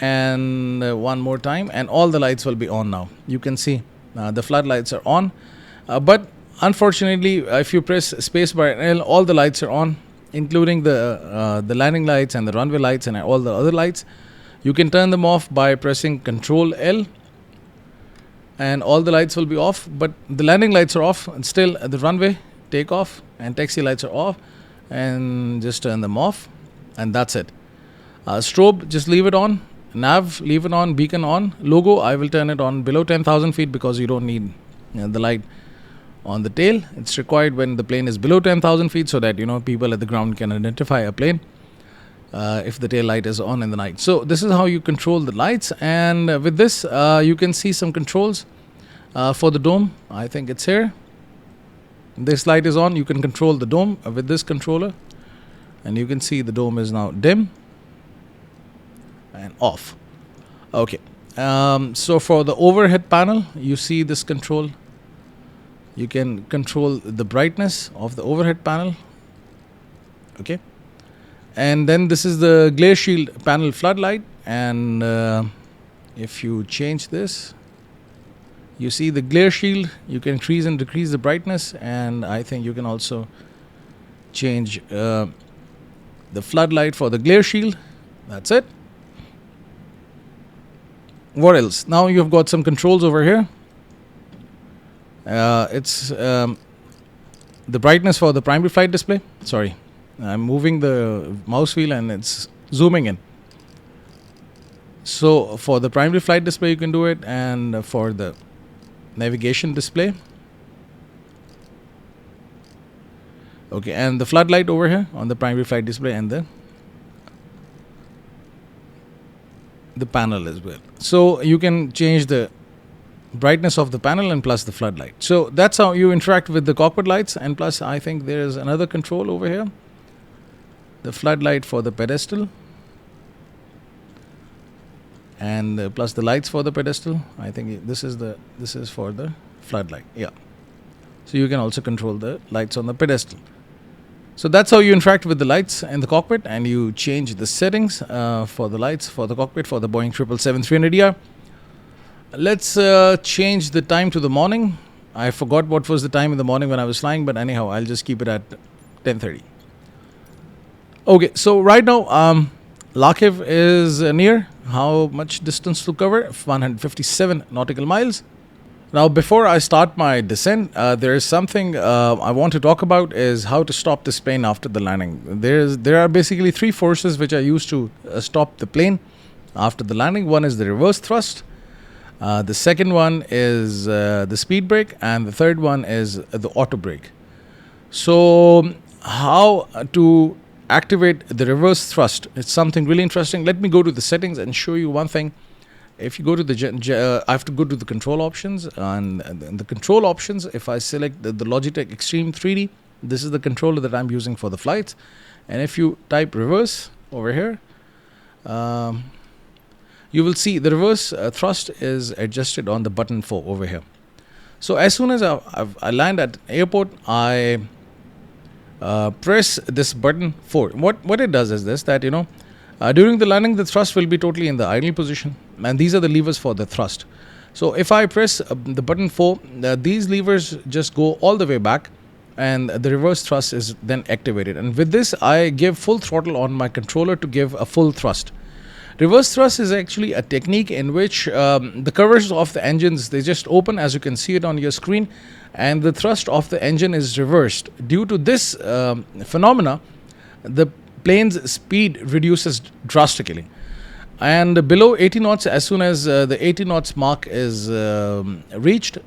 and one more time, and all the lights will be on now. You can see the floodlights are on, but unfortunately, if you press spacebar L, all the lights are on, including the landing lights and the runway lights and all the other lights. You can turn them off by pressing Control L, and all the lights will be off. But the landing lights are off, and still the runway, takeoff, and taxi lights are off. And just turn them off, and that's it. Strobe, just leave it on. Nav, leave it on. Beacon on. Logo, I will turn it on below 10,000 feet because you don't need the light on the tail. It's required when the plane is below 10,000 feet so that people at the ground can identify a plane if the tail light is on in the night. So this is how you control the lights, and with this you can see some controls for the dome. I think it's here. This light is on. You can control the dome with this controller, and you can see the dome is now dim and off. Okay. So for the overhead panel, you see this control. You can control the brightness of the overhead panel. Okay. And then this is the glare shield panel floodlight. And if you change this, you see the glare shield. You can increase and decrease the brightness. And I think you can also change the floodlight for the glare shield. That's it. What else? Now you've got some controls over here. It's the brightness for the primary flight display. Sorry, I'm moving the mouse wheel and it's zooming in. So for the primary flight display you can do it, and for the navigation display. Okay, and the floodlight over here on the primary flight display, and the panel as well. So you can change the brightness of the panel and plus the floodlight. So that's how you interact with the cockpit lights. And plus I think there is another control over here, the floodlight for the pedestal, and plus the lights for the pedestal. I think this is for the floodlight. Yeah. So you can also control the lights on the pedestal. So that's how you interact with the lights in the cockpit, and you change the settings for the lights for the cockpit for the Boeing 777-300ER. Let's change the time to the morning. I forgot what was the time in the morning when I was flying, but anyhow, I'll just keep it at 10:30. Okay, so right now, Lakiv is near. How much distance to cover? 157 nautical miles. Now, before I start my descent, there is something I want to talk about, is how to stop this plane after the landing. There are basically three forces which are used to stop the plane after the landing. One is the reverse thrust. The second one is the speed brake, and the third one is the auto brake. So how to activate the reverse thrust? It's something really interesting. Let me go to the settings and show you one thing. if you go to the I have to go to the control options, and the control options, if I select the Logitech Extreme 3D, this is the controller that I'm using for the flights. And if you type reverse over here, you will see the reverse thrust is adjusted on the button 4 over here. So as soon as I land at airport, I press this button 4. What it does is this, that during the landing, the thrust will be totally in the idle position, and these are the levers for the thrust. So if I press the button 4, these levers just go all the way back, and the reverse thrust is then activated. And with this, I give full throttle on my controller to give a full thrust. Reverse thrust is actually a technique in which the covers of the engines, they just open, as you can see it on your screen, and the thrust of the engine is reversed. Due to this phenomena, the plane's speed reduces drastically. And below 80 knots, as soon as the 80 knots mark is reached,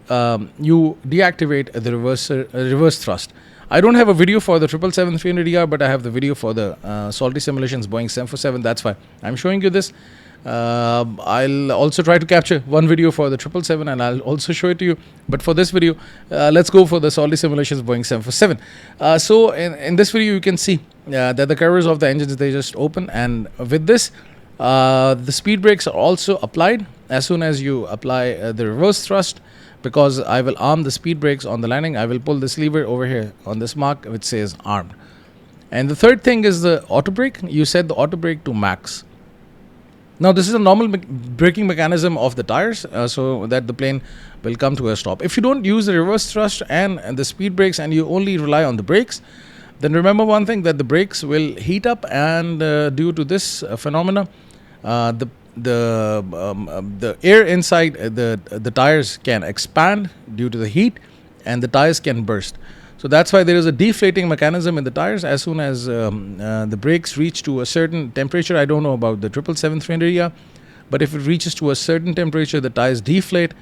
you deactivate the reverse thrust. I don't have a video for the 777-300ER, but I have the video for the Salty Simulations Boeing 747. That's why I'm showing you this. I'll also try to capture one video for the 777, and I'll also show it to you. But for this video, let's go for the Salty Simulations Boeing 747. So in this video, you can see that the covers of the engines, they just open. And with this, the speed brakes are also applied as soon as you apply the reverse thrust. Because I will arm the speed brakes on the landing, I will pull this lever over here on this mark which says armed. And the third thing is the auto brake. You set the auto brake to max. Now this is a normal braking mechanism of the tires, so that the plane will come to a stop. If you don't use the reverse thrust and the speed brakes, and you only rely on the brakes, then remember one thing, that the brakes will heat up, and due to this phenomena, the air inside the tires can expand due to the heat, and the tires can burst. So that's why there is a deflating mechanism in the tires as soon as the brakes reach to a certain temperature. I don't know about the 777-300ER, but if it reaches to a certain temperature, the tires deflate.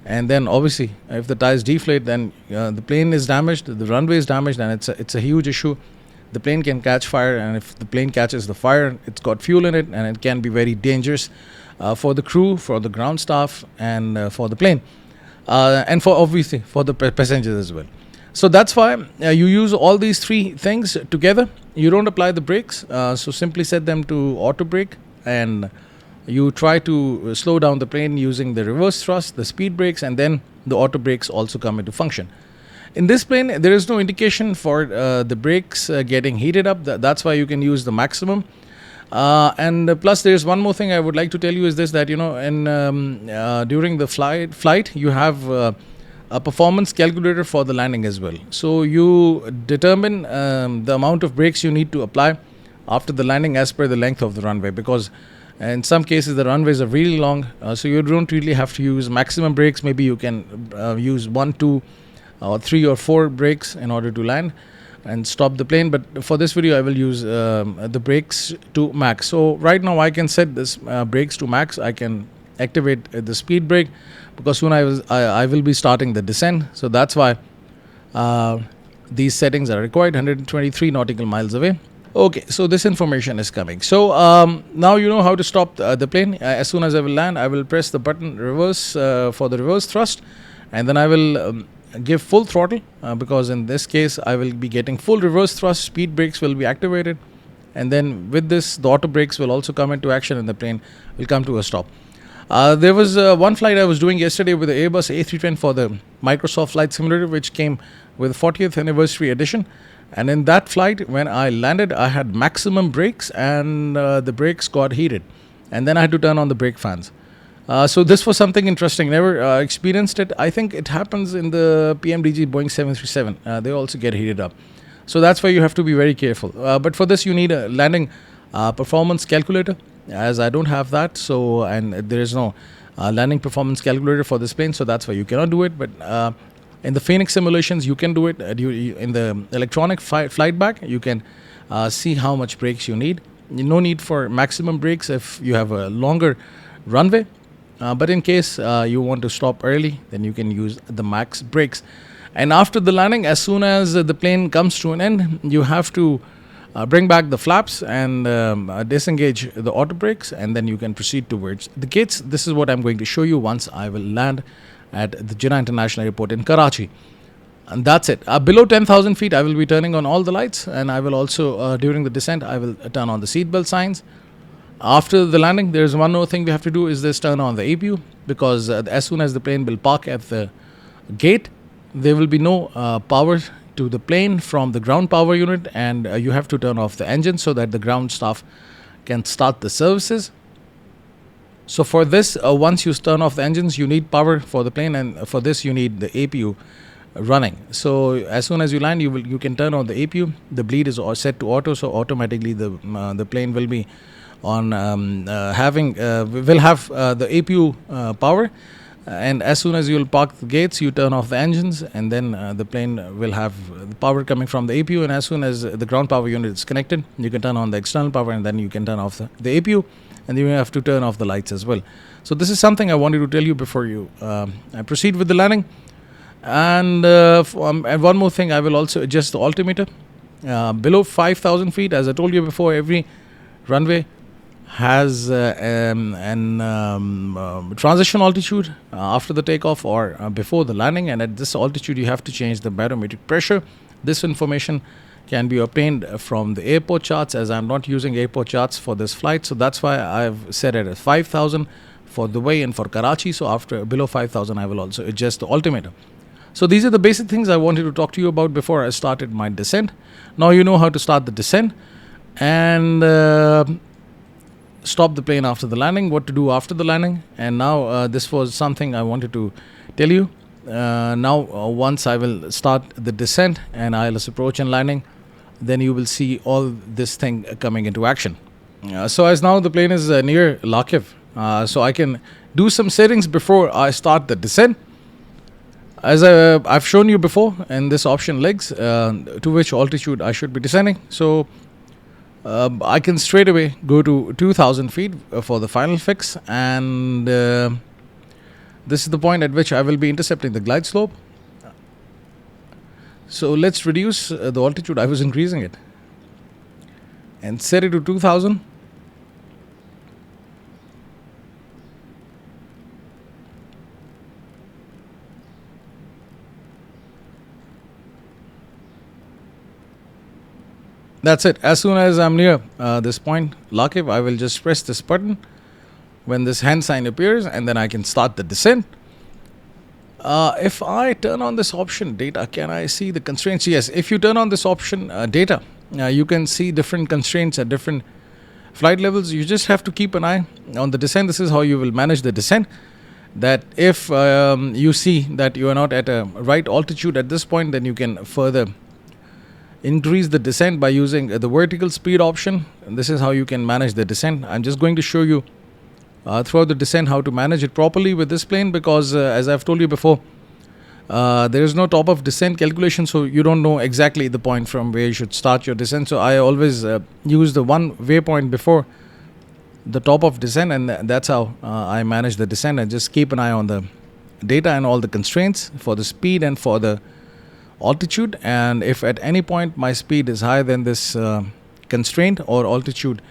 And then obviously, if the tires deflate, then the plane is damaged, the runway is damaged, and it's a huge issue. The plane can catch fire, and if the plane catches the fire, it's got fuel in it, and it can be very dangerous for the crew, for the ground staff, and for the plane, and for obviously for the passengers as well. So that's why you use all these three things together. You don't apply the brakes, so simply set them to auto brake, and you try to slow down the plane using the reverse thrust, the speed brakes, and then the auto brakes also come into function. In this plane, there is no indication for the brakes getting heated up. That's why you can use the maximum. And plus, there's one more thing I would like to tell you is this, that during the flight, you have a performance calculator for the landing as well. So you determine the amount of brakes you need to apply after the landing as per the length of the runway, because in some cases the runways are really long, so you don't really have to use maximum brakes. Maybe you can use 1, 2, or 3 or 4 brakes in order to land and stop the plane. But for this video, I will use the brakes to max. So right now I can set this brakes to max. I can activate the speed brake, because soon I will be starting the descent. So that's why these settings are required. 123 nautical miles away. Okay, so this information is coming. So now you know how to stop the plane. As soon as I will land, I will press the button reverse for the reverse thrust, and then I will give full throttle, because in this case I will be getting full reverse thrust. Speed brakes will be activated, and then with this, the auto brakes will also come into action, and the plane will come to a stop. There was one flight I was doing yesterday with the Airbus A310 for the Microsoft Flight Simulator, which came with 40th anniversary edition. And in that flight, when I landed, I had maximum brakes, and the brakes got heated, and then I had to turn on the brake fans. So this was something interesting. Never experienced it. I think it happens in the PMDG Boeing 737. They also get heated up. So that's why you have to be very careful. But for this, you need a landing performance calculator, as I don't have that. So, and there is no landing performance calculator for this plane. So that's why you cannot do it. But in the Phoenix simulations, you can do it. In the electronic flight back, you can see how much brakes you need. No need for maximum brakes if you have a longer runway. But in case you want to stop early, then you can use the max brakes. And after the landing, as soon as the plane comes to an end, you have to Bring back the flaps and disengage the auto brakes, and then you can proceed towards the gates. This is what I'm going to show you once I will land at the Jinnah International Airport in Karachi. And that's it. Below 10,000 feet, I will be turning on all the lights, and I will also, during the descent, I will turn on the seatbelt signs. After the landing, there's one more thing we have to do is this: turn on the APU, because as soon as the plane will park at the gate, there will be no power to the plane from the ground power unit, and you have to turn off the engine so that the ground staff can start the services. So for this, once you turn off the engines, you need power for the plane, and for this you need the APU running. So as soon as you land, you can turn on the APU. The bleed is set to auto, so automatically the plane will be on will have the APU power. And as soon as you'll park the gates, you turn off the engines, and then the plane will have the power coming from the APU. And as soon as the ground power unit is connected, you can turn on the external power, and then you can turn off the APU, and you have to turn off the lights as well. So this is something I wanted to tell you before you I proceed with the landing. And one more thing, I will also adjust the altimeter. Below 5,000 feet, as I told you before, every runway has transition altitude after the takeoff or before the landing, and at this altitude you have to change the barometric pressure. This information can be obtained from the airport charts, as I'm not using airport charts for this flight, so that's why I've set it at 5,000 for Dubai and for Karachi. So after below 5,000, I will also adjust the altimeter. So these are the basic things I wanted to talk to you about before I started my descent. Now you know how to start the descent and stop the plane after the landing, what to do after the landing. And now this was something I wanted to tell you. Now once I will start the descent and ILS approach and landing, then you will see all this thing coming into action. So as now the plane is near Lakiv, so I can do some settings before I start the descent. As I've shown you before in this option legs, to which altitude I should be descending. So I can straight away go to 2,000 feet for the final fix, and this is the point at which I will be intercepting the glide slope. So let's reduce the altitude. I was increasing it and set it to 2,000. That's it. As soon as I'm near this point, Lakiv, I will just press this button when this hand sign appears, and then I can start the descent. If I turn on this option data, can I see the constraints? Yes, if you turn on this option data, you can see different constraints at different flight levels. You just have to keep an eye on the descent. This is how you will manage the descent. That if you see that you are not at a right altitude at this point, then you can further increase the descent by using the vertical speed option. And this is how you can manage the descent. I'm just going to show you throughout the descent how to manage it properly with this plane, because as I've told you before, there is no top of descent calculation, so you don't know exactly the point from where you should start your descent. So I always use the one waypoint before the top of descent, and that's how I manage the descent. And just keep an eye on the data and all the constraints for the speed and for the altitude. And if at any point my speed is higher than this constraint or altitude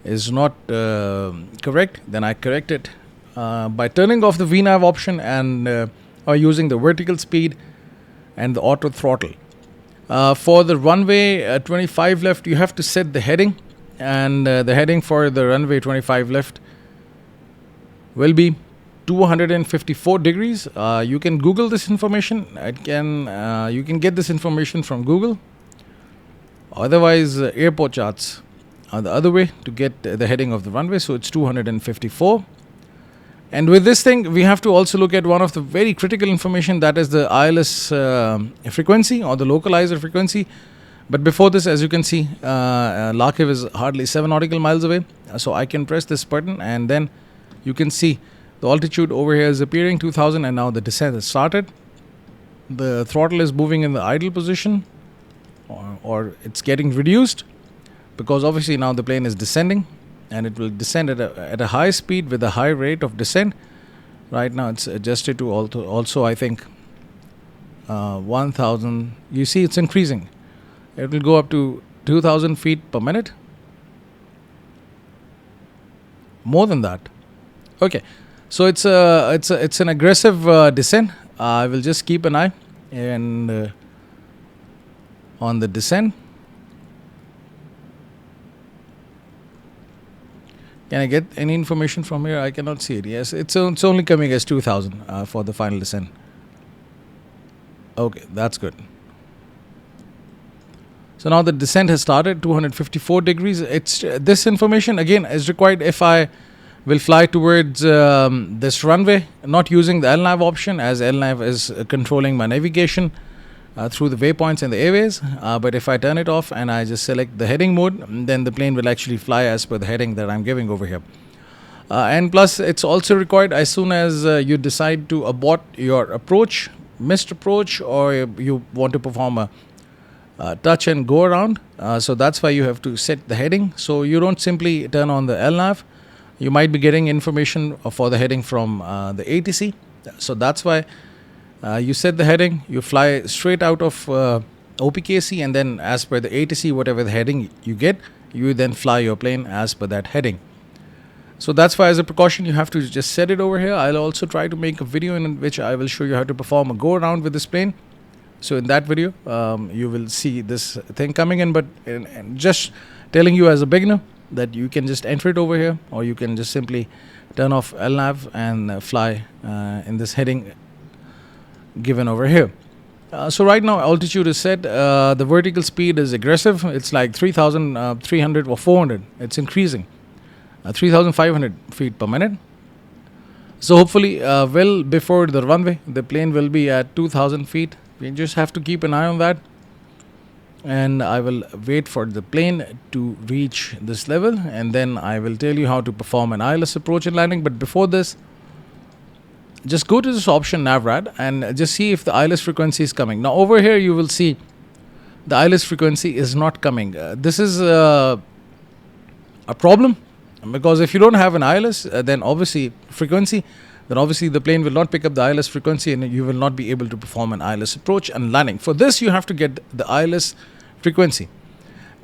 is not correct, then I correct it by turning off the VNAV option and or using the vertical speed and the auto throttle. For the runway 25 left, you have to set the heading, and the heading for the runway 25 left will be 254 degrees. You can Google this information. You can get this information from Google. Otherwise, airport charts are the other way to get the heading of the runway. So it's 254. And with this thing, we have to also look at one of the very critical information, that is the ILS frequency or the localizer frequency. But before this, as you can see, Lakiv is hardly 7 nautical miles away. So I can press this button, and then you can see the altitude over here is appearing 2,000, and now the descent has started. The throttle is moving in the idle position, or it's getting reduced, because obviously now the plane is descending, and it will descend at a high speed with a high rate of descent. Right now it's adjusted to also I think 1,000. You see it's increasing. It will go up to 2,000 feet per minute. More than that. Okay, so it's an aggressive descent. I will just keep an eye and on the descent. Can I get any information from here? I cannot see it. Yes, it's only coming as 2,000 for the final descent. Okay, that's good. So now the descent has started, 254 degrees. This information again is required if I will fly towards this runway, not using the LNAV option, as LNAV is controlling my navigation through the waypoints and the airways. But if I turn it off and I just select the heading mode, then the plane will actually fly as per the heading that I'm giving over here. And plus, it's also required as soon as you decide to abort your approach, missed approach, or you want to perform a touch and go around. So that's why you have to set the heading. So you don't simply turn on the LNAV. You might be getting information for the heading from the ATC. So that's why you set the heading, you fly straight out of OPKC, and then as per the ATC, whatever the heading you get, you then fly your plane as per that heading. So that's why, as a precaution, you have to just set it over here. I'll also try to make a video in which I will show you how to perform a go around with this plane. So in that video, you will see this thing coming in, but just telling you as a beginner that you can just enter it over here, or you can just simply turn off LNAV and fly in this heading given over here. So right now altitude is set, the vertical speed is aggressive. It's like 3,300 or 400. It's increasing, 3,500 feet per minute. So hopefully well before the runway, the plane will be at 2,000 feet. We just have to keep an eye on that, and I will wait for the plane to reach this level, and then I will tell you how to perform an ILS approach and landing. But before this, just go to this option NAVRAD and just see if the ILS frequency is coming. Now over here you will see the ILS frequency is not coming. This is a problem, because if you don't have an ILS, then obviously the plane will not pick up the ILS frequency, and you will not be able to perform an ILS approach and landing. For this, you have to get the ILS frequency.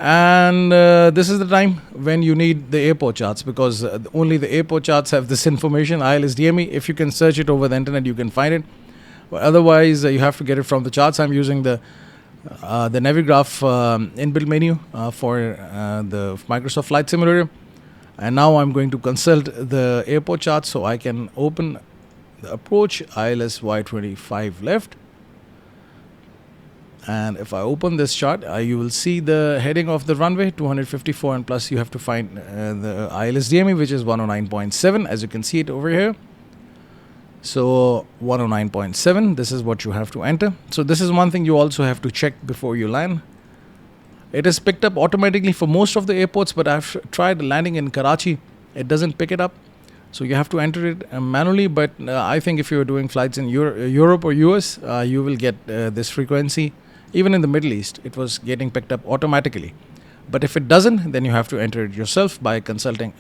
And this is the time when you need the airport charts, because only the airport charts have this information, ILS DME. If you can search it over the internet, you can find it. But otherwise, you have to get it from the charts. I'm using the Navigraph inbuilt menu for the Microsoft Flight Simulator. And now I'm going to consult the airport chart, so I can open the approach ILS Y25 left. And if I open this chart, you will see the heading of the runway 254, and plus you have to find the ILS DME, which is 109.7, as you can see it over here. So 109.7, this is what you have to enter. So this is one thing you also have to check before you land. It is picked up automatically for most of the airports, but I've tried landing in Karachi. It doesn't pick it up. So you have to enter it manually. But I think if you're doing flights in Europe or US, you will get this frequency. Even in the Middle East, it was getting picked up automatically. But if it doesn't, then you have to enter it yourself by consulting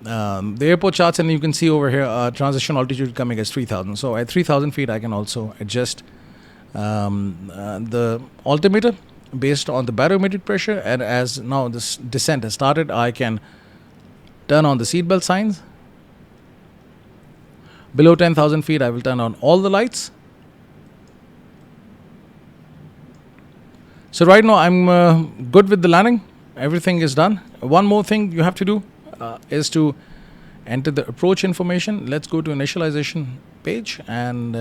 the airport charts. And you can see over here, transition altitude coming as 3,000. So at 3,000 feet, I can also adjust the altimeter based on the barometric pressure. And as now this descent has started, I can turn on the seatbelt signs. Below 10,000 feet, I will turn on all the lights. So right now I'm good with the landing. Everything is done. One more thing you have to do is to enter the approach information. Let's go to initialization page, and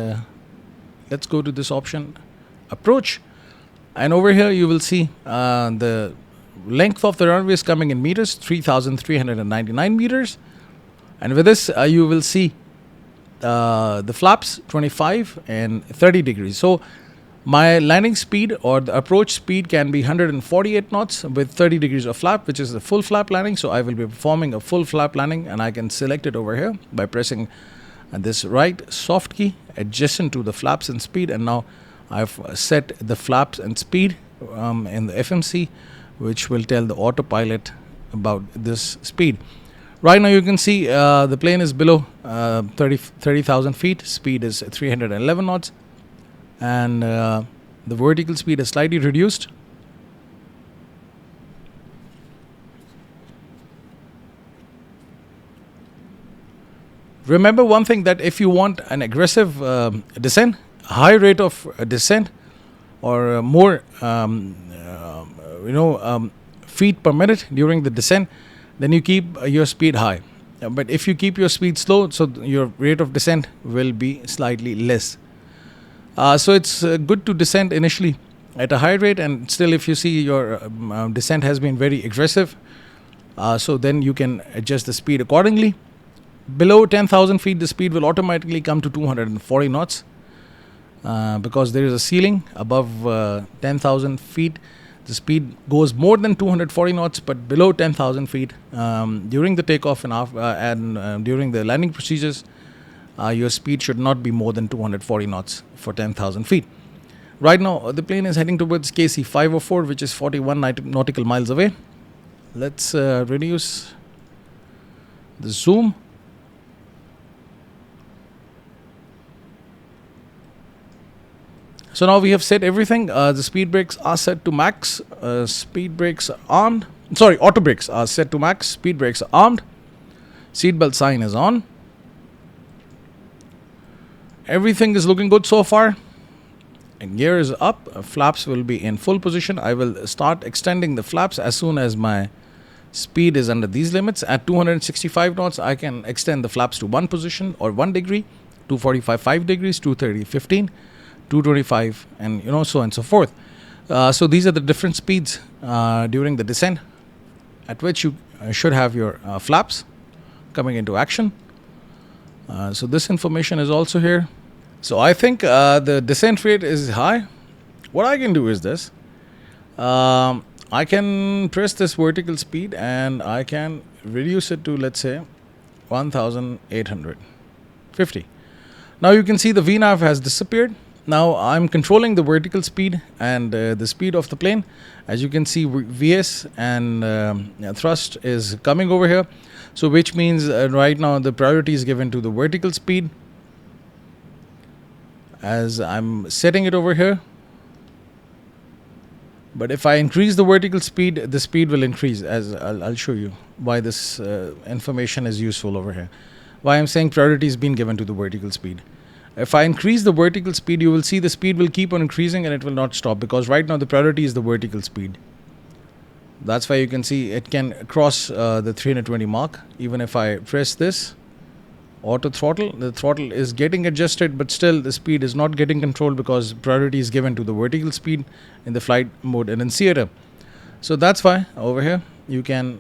let's go to this option, approach. And over here you will see the length of the runway is coming in meters, 3,399 meters. And with this you will see the flaps 25 and 30 degrees. So my landing speed or the approach speed can be 148 knots with 30 degrees of flap, which is the full flap landing. So I will be performing a full flap landing, and I can select it over here by pressing this right soft key adjacent to the flaps and speed. And now I've set the flaps and speed in the FMC, which will tell the autopilot about this speed. Right now you can see the plane is below 30,000 feet. Speed is 311 knots. And the vertical speed is slightly reduced. Remember one thing, that if you want an aggressive descent, high rate of descent, or more feet per minute during the descent, then you keep your speed high. But if you keep your speed slow, so your rate of descent will be slightly less. So it's good to descend initially at a high rate, and still if you see your descent has been very aggressive, so then you can adjust the speed accordingly. Below 10,000 feet, the speed will automatically come to 240 knots because there is a ceiling. Above 10,000 feet, the speed goes more than 240 knots, but below 10,000 feet, during the takeoff and during the landing procedures, your speed should not be more than 240 knots for 10,000 feet. Right now, the plane is heading towards KC 504, which is 41 nautical miles away. Let's reduce the zoom. So now we have set everything. The speed brakes are set to max. Speed brakes are armed. Sorry, auto brakes are set to max. Speed brakes are armed. Seatbelt sign is on. Everything is looking good so far. And gear is up. Flaps will be in full position. I will start extending the flaps as soon as my speed is under these limits. At 265 knots, I can extend the flaps to 1 position or 1 degree, 245 5 degrees, 230 15. 225, and so on and so forth. So these are the different speeds during the descent at which you should have your flaps coming into action. So this information is also here. So I think the descent rate is high. What I can do is this. I can press this vertical speed and I can reduce it to, let's say, 1850. Now you can see the VNAV has disappeared. Now I'm controlling the vertical speed and the speed of the plane. As you can see, VS and thrust is coming over here. So which means right now the priority is given to the vertical speed. As I'm setting it over here. But if I increase the vertical speed, the speed will increase. As I'll show you why this information is useful over here. Why I'm saying priority is being given to the vertical speed. If I increase the vertical speed, you will see the speed will keep on increasing and it will not stop, because right now the priority is the vertical speed. That's why you can see it can cross the 320 mark. Even if I press this auto throttle, the throttle is getting adjusted, but still the speed is not getting controlled because priority is given to the vertical speed in the flight mode annunciator. So that's why over here you can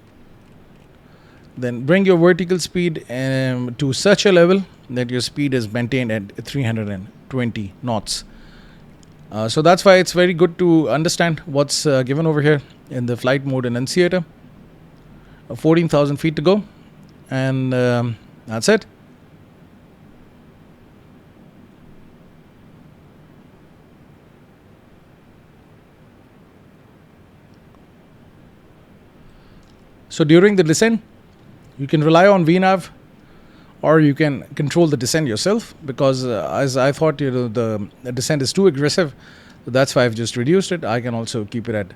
then bring your vertical speed to such a level that your speed is maintained at 320 knots. So that's why it's very good to understand what's given over here in the flight mode annunciator. 14,000 feet to go, and that's it. So during the descent, you can rely on VNAV, or you can control the descent yourself, because as I thought, the descent is too aggressive. So that's why I've just reduced it. I can also keep it at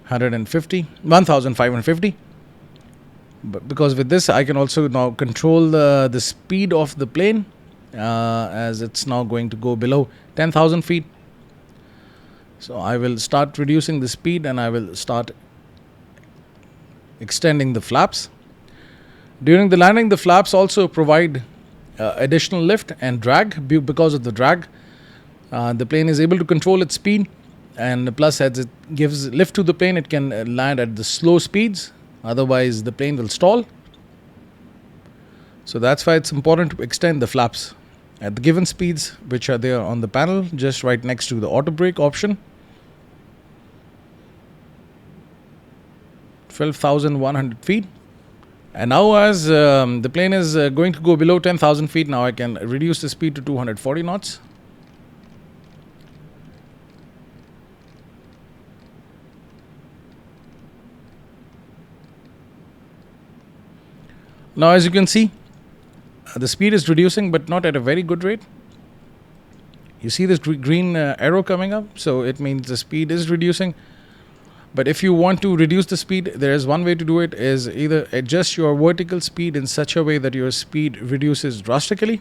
1,550. But because with this, I can also now control the speed of the plane as it's now going to go below 10,000 feet. So I will start reducing the speed and I will start extending the flaps. During the landing, the flaps also provide additional lift and drag. Because of the drag, the plane is able to control its speed, and plus as it gives lift to the plane, it can land at the slow speeds. Otherwise, the plane will stall. So that's why it's important to extend the flaps at the given speeds, which are there on the panel, just right next to the auto brake option. 12,100 feet. And now as the plane is going to go below 10,000 feet, now I can reduce the speed to 240 knots. Now as you can see, the speed is reducing, but not at a very good rate. You see this green arrow coming up, so it means the speed is reducing. But if you want to reduce the speed, there is one way to do it, is either adjust your vertical speed in such a way that your speed reduces drastically,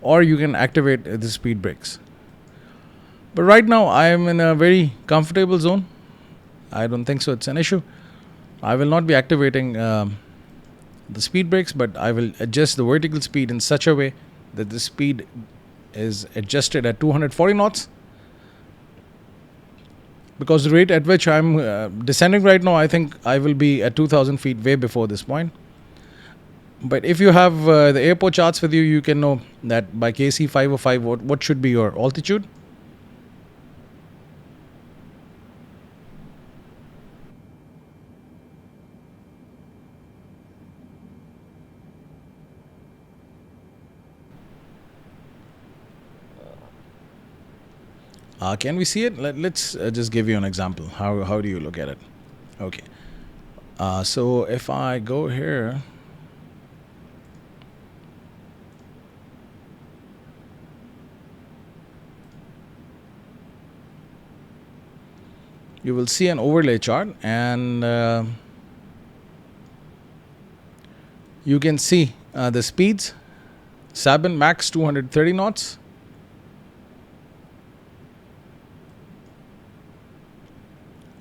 or you can activate the speed brakes. But right now I am in a very comfortable zone. I don't think so it's an issue. I will not be activating the speed brakes, but I will adjust the vertical speed in such a way that the speed is adjusted at 240 knots. Because the rate at which I'm descending right now, I think I will be at 2000 feet way before this point. But if you have the airport charts with you, you can know that by KC505 what should be your altitude. Can we see it? Let's just give you an example. How do you look at it? Okay. So if I go here, you will see an overlay chart, and you can see the speeds. Sabin max 230 knots.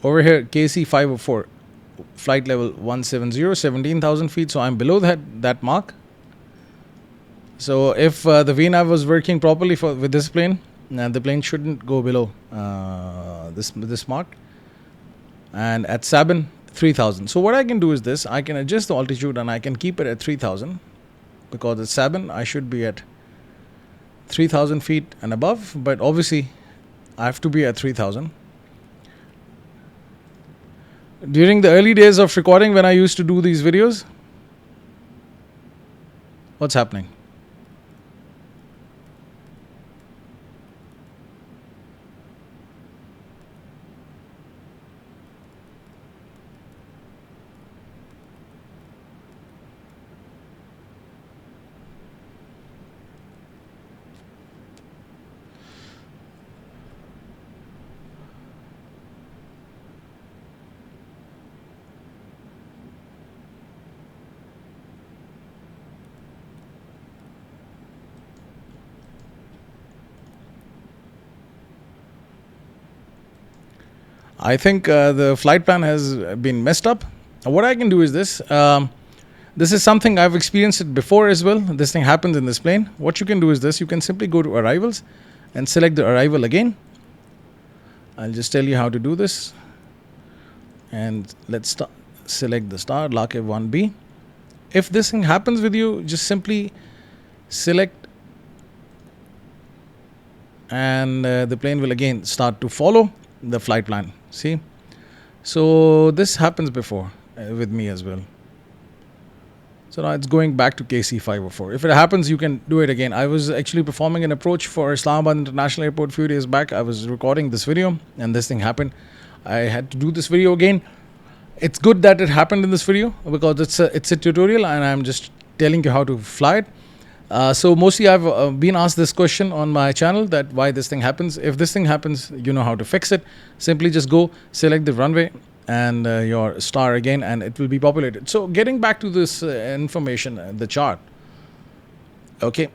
Over here, KC504, flight level 170, 17,000 feet. So I'm below that mark. So if the VNAV was working properly with this plane, the plane shouldn't go below this mark. And at Sabin, 3,000. So what I can do is this: I can adjust the altitude and I can keep it at 3,000, because at Sabin I should be at 3,000 feet and above. But obviously, I have to be at 3,000. During the early days of recording, when I used to do these videos, what's happening? I think the flight plan has been messed up. What I can do is this. This is something I've experienced it before as well. This thing happens in this plane. What you can do is this. You can simply go to arrivals and select the arrival again. I'll just tell you how to do this. And let's select the star, Lakev 1B. If this thing happens with you, just simply select, and the plane will again start to follow the flight plan. See, so this happens before with me as well. So now it's going back to KC504. If it happens, you can do it again. I was actually performing an approach for Islamabad International Airport a few days back. I was recording this video and this thing happened. I had to do this video again. It's good that it happened in this video, because it's a tutorial and I'm just telling you how to fly it. So mostly I've been asked this question on my channel, that why this thing happens. If this thing happens, you know how to fix it. Simply just go select the runway and your star again, and it will be populated. So getting back to this information, the chart. Okay,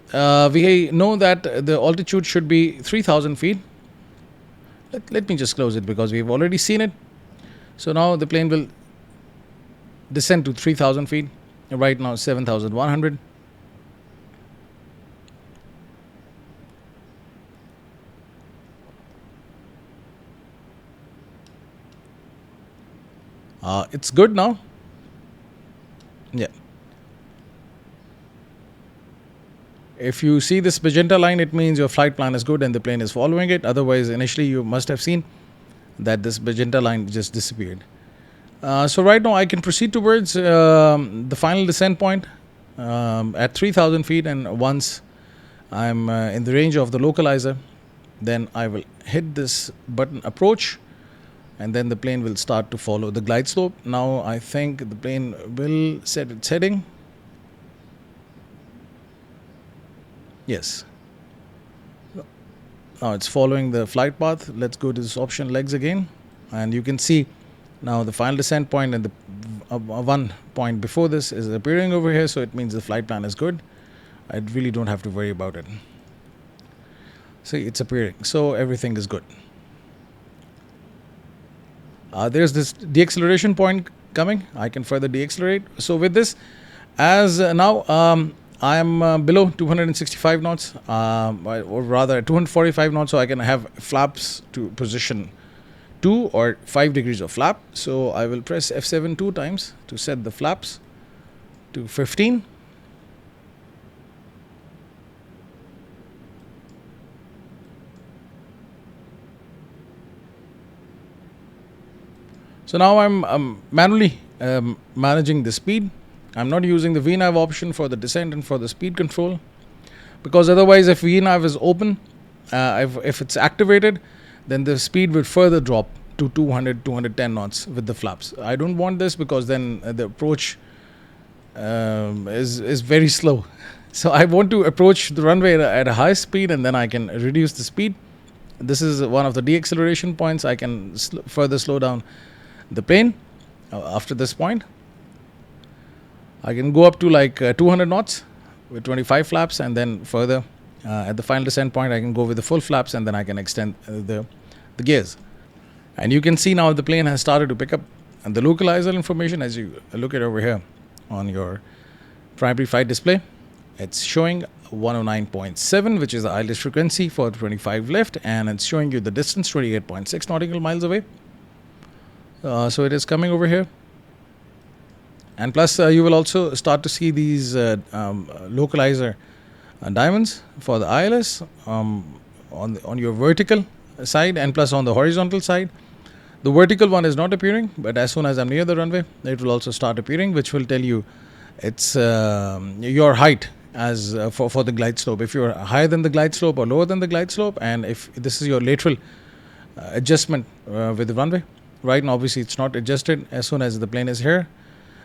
we know that the altitude should be 3,000 feet. Let me just close it, because we've already seen it. So now the plane will descend to 3,000 feet. Right now 7,100. It's good now. Yeah. If you see this magenta line, it means your flight plan is good and the plane is following it. Otherwise, initially you must have seen that this magenta line just disappeared. So right now I can proceed towards the final descent point at 3,000 feet, and once I'm in the range of the localizer, then I will hit this button approach, and then the plane will start to follow the glide slope. Now I think the plane will set its heading. Yes. Now it's following the flight path. Let's go to this option legs again, and you can see Now the final descent point and the one point before this is appearing over here, so it means the flight plan is good. I really don't have to worry about it. See, it's appearing, so everything is good. There's this deceleration point coming. I can further deaccelerate. So with this, as now I am below 265 knots, or rather 245 knots, so I can have flaps to position 2 or 5 degrees of flap. So I will press F7 2 times to set the flaps to 15. So now I'm manually managing the speed. I'm not using the VNAV option for the descent and for the speed control, because otherwise if VNAV is open, if it's activated, then the speed will further drop to 200, 210 knots with the flaps. I don't want this, because then the approach is very slow. So I want to approach the runway at a high speed, and then I can reduce the speed. This is one of the deacceleration points. I can further slow down the plane after this point. I can go up to like 200 knots with 25 flaps, and then further at the final descent point I can go with the full flaps, and then I can extend the gears. And you can see now the plane has started to pick up and the localizer information. As you look at over here on your primary flight display, it's showing 109.7, which is the ILS frequency for 25 left, and it's showing you the distance 28.6 nautical miles away. So it is coming over here, and plus you will also start to see these localizer diamonds for the ILS on your vertical side, and plus on the horizontal side. The vertical one is not appearing, but as soon as I'm near the runway, it will also start appearing, which will tell you it's your height as for the glide slope. If you're higher than the glide slope or lower than the glide slope, and if this is your lateral adjustment with the runway. Right now, obviously, it's not adjusted. As soon as the plane is here,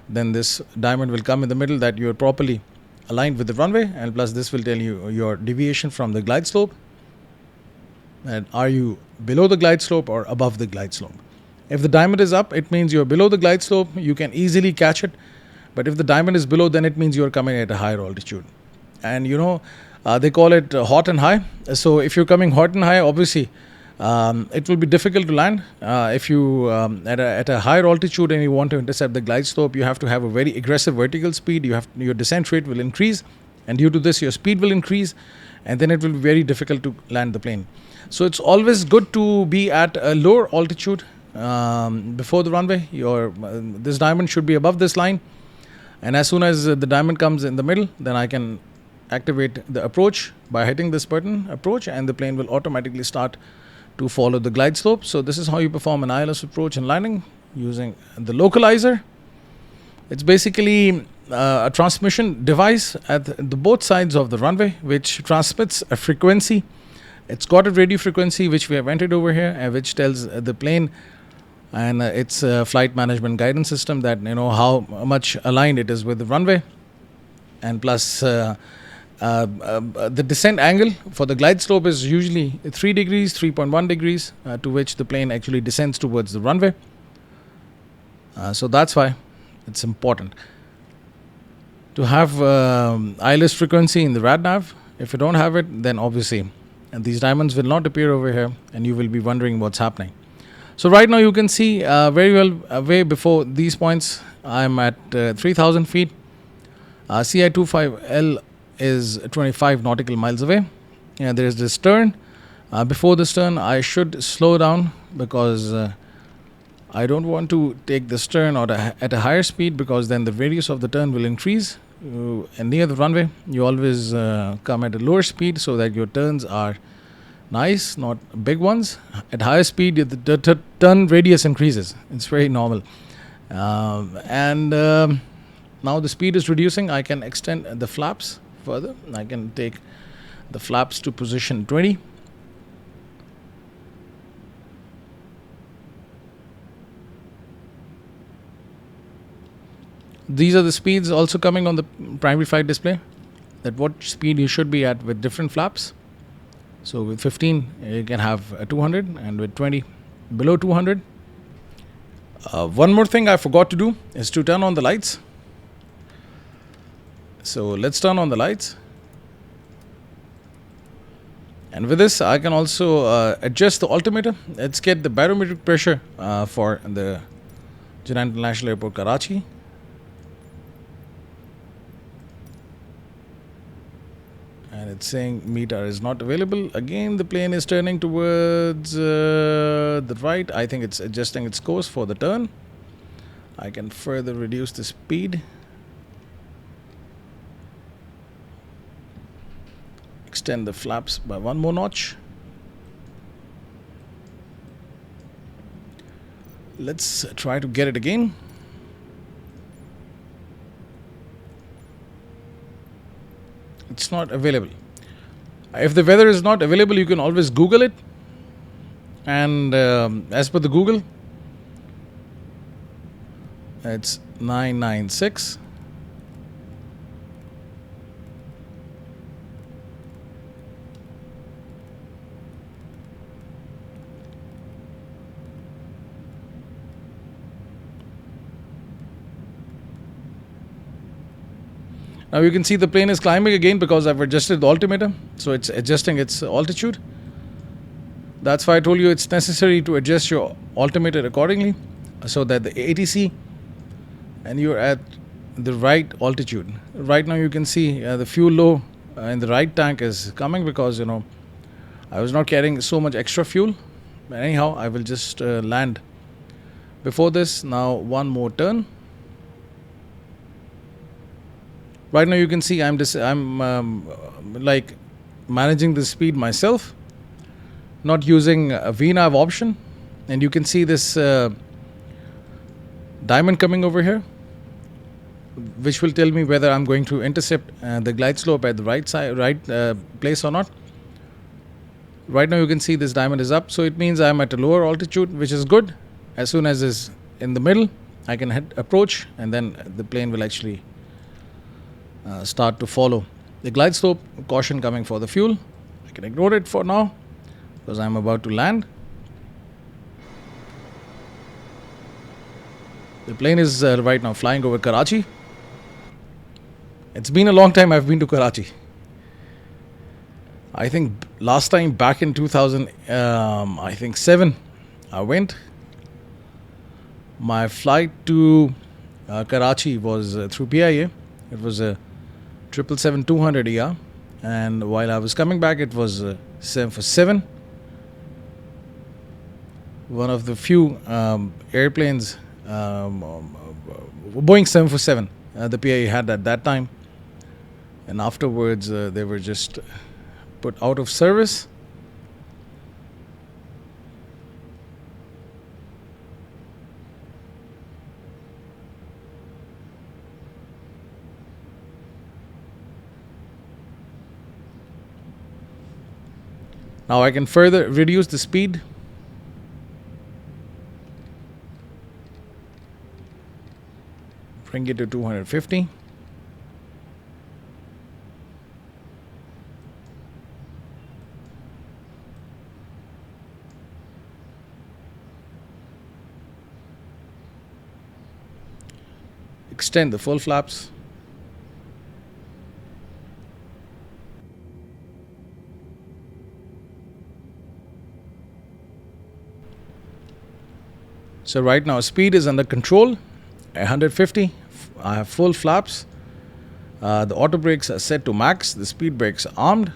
then this diamond will come in the middle that you are properly aligned with the runway, and plus this will tell you your deviation from the glide slope. And are you below the glide slope or above the glide slope? If the diamond is up, it means you're below the glide slope. You can easily catch it. But if the diamond is below, then it means you're coming at a higher altitude. And they call it hot and high. So if you're coming hot and high, obviously, it will be difficult to land. If you at a higher altitude and you want to intercept the glide slope, you have to have a very aggressive vertical speed. Your descent rate will increase, and due to this your speed will increase, and then it will be very difficult to land the plane. So it's always good to be at a lower altitude before the runway. This diamond should be above this line, and as soon as the diamond comes in the middle, then I can activate the approach by hitting this button, approach, and the plane will automatically start to follow the glide slope. So this is how you perform an ILS approach and landing using the localizer. It's basically a transmission device at the both sides of the runway, which transmits a frequency. It's got a radio frequency which we have entered over here, which tells the plane and its flight management guidance system that how much aligned it is with the runway, and plus the descent angle for the glide slope is usually 3 degrees, 3.1 degrees, to which the plane actually descends towards the runway. So that's why it's important to have ILS frequency in the RadNav. If you don't have it, then obviously these diamonds will not appear over here, and you will be wondering what's happening. So right now you can see very well way before these points, I'm at 3,000 feet. CI25L is 25 nautical miles away, and there is this turn. Before this turn, I should slow down, because I don't want to take this turn at a higher speed, because then the radius of the turn will increase. And near the runway, you always come at a lower speed so that your turns are nice, not big ones. At higher speed, the turn radius increases. It's very normal. Now the speed is reducing. I can extend the flaps further. I can take the flaps to position 20. These are the speeds also coming on the primary flight display, that what speed you should be at with different flaps. So with 15 you can have 200, and with 20 below 200. One more thing I forgot to do is to turn on the lights. So let's turn on the lights. And with this, I can also adjust the altimeter. Let's get the barometric pressure for the Jinnah International Airport, Karachi. And it's saying meter is not available. Again, the plane is turning towards the right. I think it's adjusting its course for the turn. I can further reduce the speed. Extend the flaps by one more notch. Let's try to get it again. It's not available. If the weather is not available, you can always Google it. And as per the Google, it's 996. Now you can see the plane is climbing again because I've adjusted the altimeter. So it's adjusting its altitude. That's why I told you it's necessary to adjust your altimeter accordingly so that the ATC and you're at the right altitude. Right now you can see the fuel low in the right tank is coming because, I was not carrying so much extra fuel. But anyhow, I will just land. Before this, now one more turn. Right now you can see I'm like managing the speed myself, not using a VNAV option. And you can see this diamond coming over here, which will tell me whether I'm going to intercept the glide slope at the right place or not. Right now you can see this diamond is up, so it means I'm at a lower altitude, which is good. As soon as it's in the middle, I can hit approach, and then the plane will actually start to follow. The glide slope caution coming for the fuel. I can ignore it for now because I'm about to land. The plane is right now flying over Karachi. It's been a long time I've been to Karachi. I think last time back in 2007 I went. My flight to Karachi was through PIA. It was a 777-200 and while I was coming back it was 747. One of the few airplanes, Boeing 747 the PIA had at that time, and afterwards they were just put out of service. Now I can further reduce the speed. Bring it to 250. Extend the full flaps. So right now speed is under control, 150. I have full flaps. The auto brakes are set to max. The speed brakes are armed.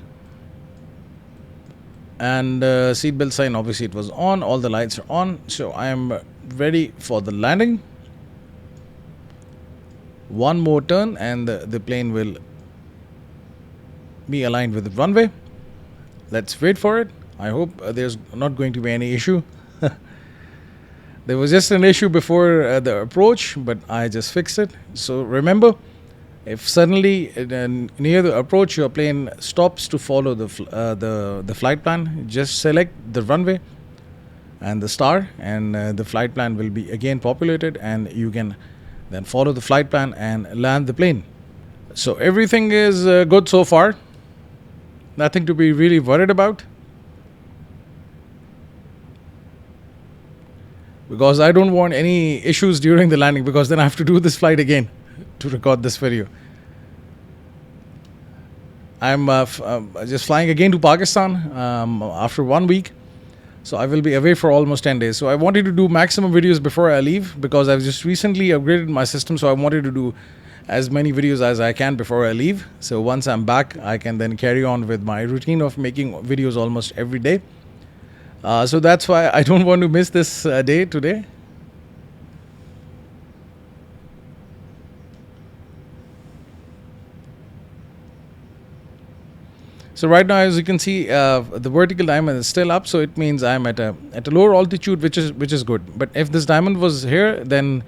And seatbelt sign, obviously it was on. All the lights are on. So I am ready for the landing. One more turn and the plane will be aligned with the runway. Let's wait for it. I hope there's not going to be any issue. There was just an issue before the approach, but I just fixed it. So remember, if suddenly near the approach your plane stops to follow the flight plan, just select the runway and the star, and the flight plan will be again populated, and you can then follow the flight plan and land the plane. So everything is good so far. Nothing to be really worried about. because I don't want any issues during the landing, because then I have to do this flight again to record this video. I'm just flying again to Pakistan after 1 week. So I will be away for almost 10 days. So I wanted to do maximum videos before I leave, because I've just recently upgraded my system. So I wanted to do as many videos as I can before I leave. So once I'm back, I can then carry on with my routine of making videos almost every day. So that's why I don't want to miss this day today. So right now, as you can see, the vertical diamond is still up, so it means I'm at a lower altitude, which is good. But if this diamond was here, then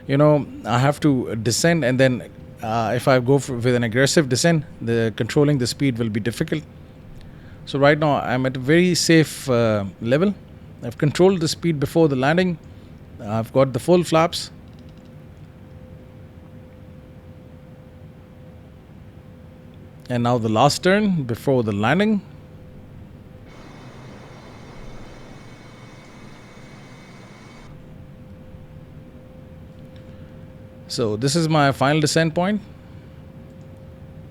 I have to descend, and then if I go with an aggressive descent, controlling the speed will be difficult. So right now I'm at a very safe level. I've controlled the speed before the landing. I've got the full flaps. And now the last turn before the landing. So this is my final descent point,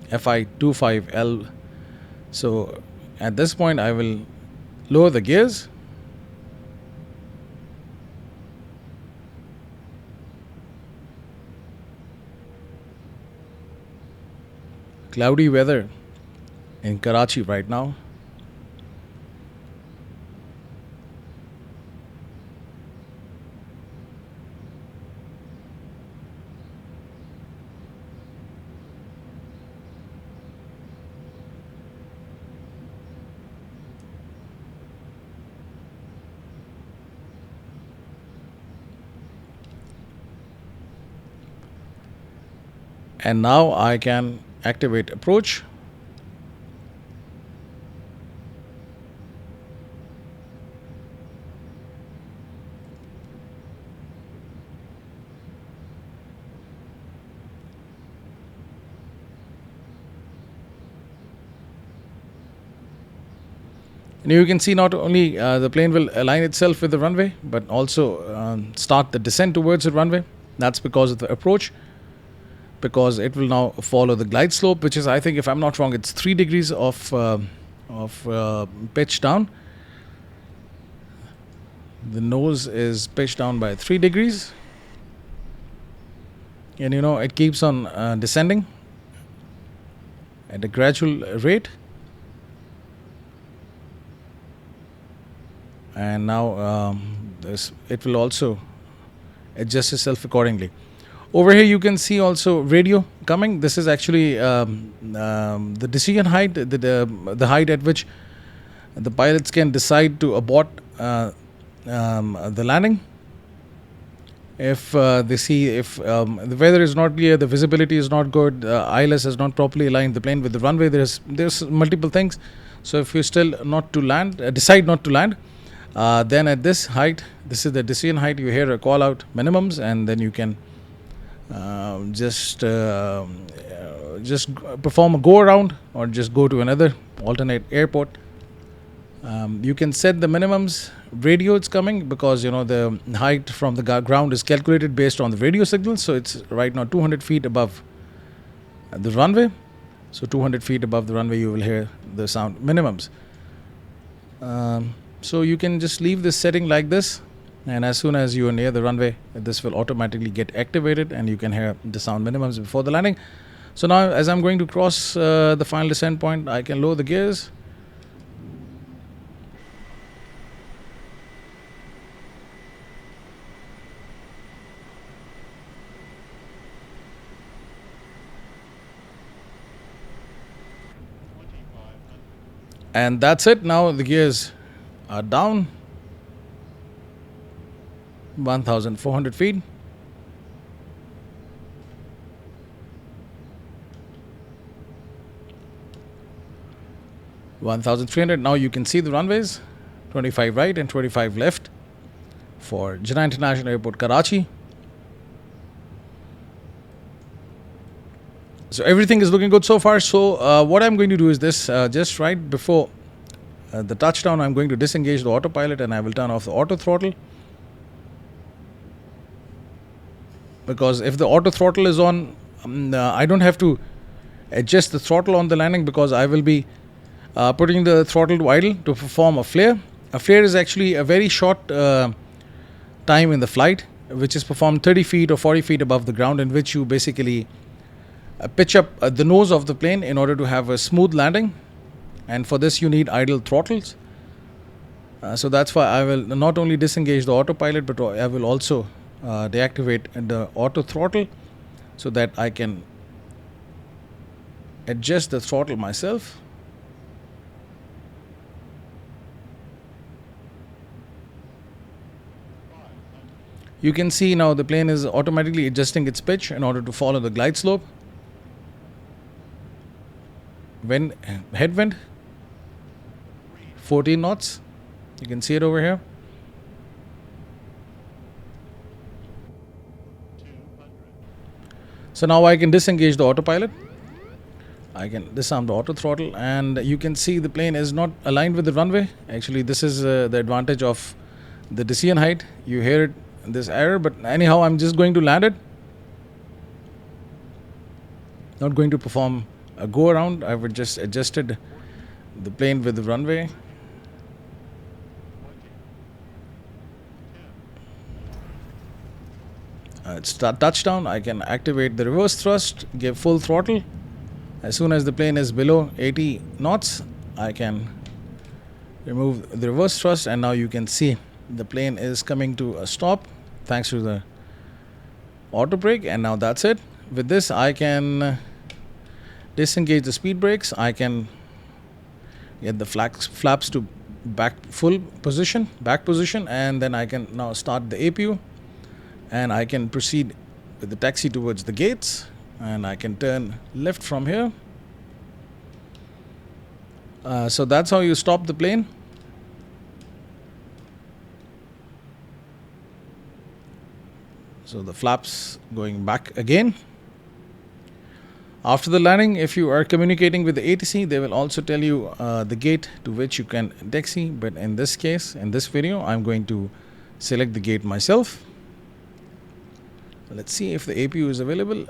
FI25L. So at this point I will lower the gears. Cloudy weather in Karachi right now. And now I can activate approach. And you can see not only the plane will align itself with the runway, but also start the descent towards the runway. That's because of the approach, because it will now follow the glide slope, which is, I think, if I'm not wrong, it's 3 degrees of pitch down. The nose is pitched down by 3 degrees, and it keeps on descending at a gradual rate. And now it will also adjust itself accordingly. Over here you can see also radio coming. This is actually the decision height, the height at which the pilots can decide to abort the landing. If they see if the weather is not clear, the visibility is not good, ILS has not properly aligned the plane with the runway, there's multiple things. So if you still not to land, decide not to land, then at this height, this is the decision height, you hear a call out minimums, and then you can just perform a go around, or just go to another alternate airport. You can set the minimums. Radio it's coming, because the height from the ground is calculated based on the radio signal. So it's right now 200 feet above the runway. So 200 feet above the runway you will hear the sound minimums. So you can just leave this setting like this, and as soon as you are near the runway, this will automatically get activated, and you can hear the sound minimums before the landing. So now, as I'm going to cross the final descent point, I can lower the gears. And that's it. Now the gears are down 1,400 feet. (1,300). Now you can see the runways, 25 right and 25 left for Jinnah International Airport, Karachi. So everything is looking good so far. So what I'm going to do is this, just right before the touchdown, I'm going to disengage the autopilot, and I will turn off the auto throttle. because if the auto throttle is on, I don't have to adjust the throttle on the landing, because I will be putting the throttle to idle to perform a flare. A flare is actually a very short time in the flight, which is performed 30 feet or 40 feet above the ground, in which you basically pitch up the nose of the plane in order to have a smooth landing. And for this you need idle throttles. So that's why I will not only disengage the autopilot, but I will also deactivate the auto throttle, so that I can adjust the throttle myself. You can see now the plane is automatically adjusting its pitch in order to follow the glide slope. When headwind 14 knots, you can see it over here. So now I can disengage the autopilot. I can disarm the auto throttle, and you can see the plane is not aligned with the runway. Actually, this is the advantage of the decision height. You hear it, this error, but anyhow, I'm just going to land it. Not going to perform a go around. I would just adjusted the plane with the runway. It's touchdown. I can activate the reverse thrust, give full throttle. As soon as the plane is below 80 knots, I can remove the reverse thrust, and now you can see the plane is coming to a stop thanks to the auto brake. And now that's it. With this, I can disengage the speed brakes. I can get the flaps to back position, and then I can now start the APU, and I can proceed with the taxi towards the gates, and I can turn left from here. So that's how you stop the plane. So the flaps going back again. After the landing, if you are communicating with the ATC, they will also tell you the gate to which you can taxi. But in this case, in this video, I'm going to select the gate myself. Let's see if the APU is available.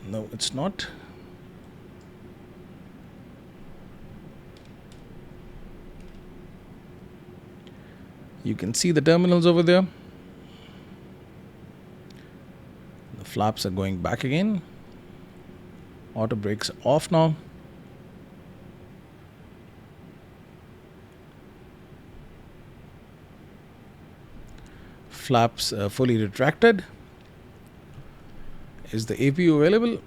No, it's not. You can see the terminals over there. The flaps are going back again. Auto brakes off now. Flaps fully retracted. Is the APU available?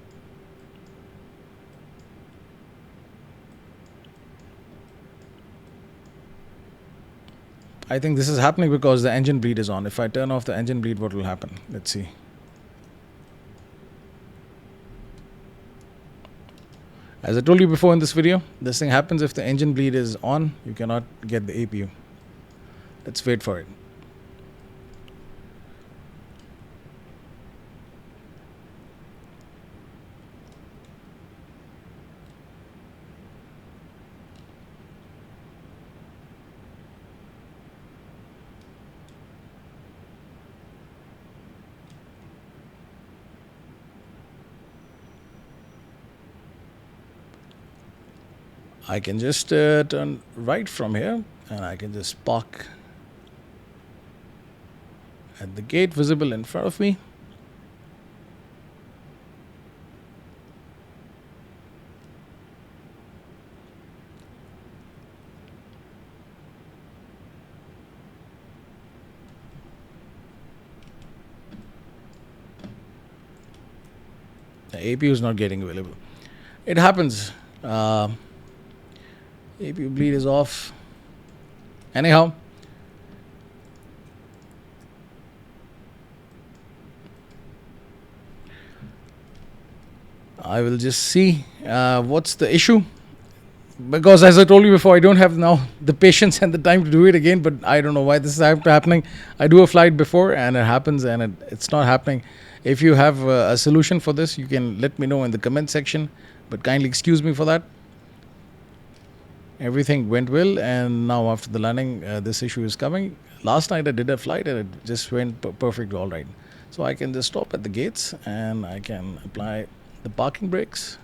I think this is happening because the engine bleed is on. If I turn off the engine bleed, what will happen? Let's see. As I told you before in this video, this thing happens if the engine bleed is on. You cannot get the APU. Let's wait for it. I can just turn right from here, and I can just park at the gate visible in front of me. The APU is not getting available. It happens. APU bleed is off. Anyhow, I will just see what's the issue, because as I told you before, I don't have now the patience and the time to do it again. But I don't know why this is happening. I do a flight before and it happens, and it's not happening. If you have a solution for this, you can let me know in the comment section, but kindly excuse me for that. Everything went well, and now after the landing, this issue is coming. Last night I did a flight and it just went perfect, all right. So I can just stop at the gates and I can apply the parking brakes.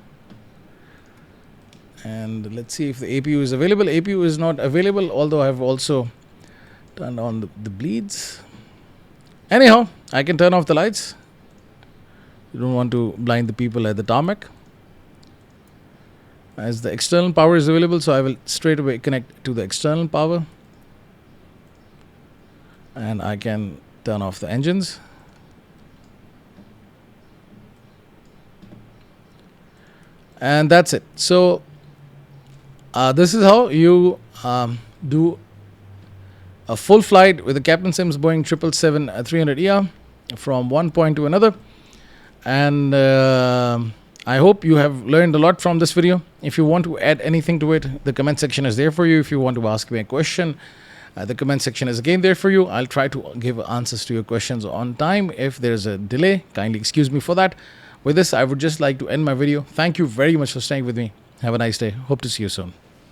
And let's see if the APU is available. APU is not available, although I've also turned on the bleeds. Anyhow, I can turn off the lights. You don't want to blind the people at the tarmac. As the external power is available, so I will straight away connect to the external power. And I can turn off the engines. And that's it. So this is how you do a full flight with the Captain Sim's Boeing 777-300ER from one point to another. And I hope you have learned a lot from this video. If you want to add anything to it, the comment section is there for you. If you want to ask me a question, the comment section is again there for you. I'll try to give answers to your questions on time. If there's a delay, kindly excuse me for that. With this, I would just like to end my video. Thank you very much for staying with me. Have a nice day. Hope to see you soon.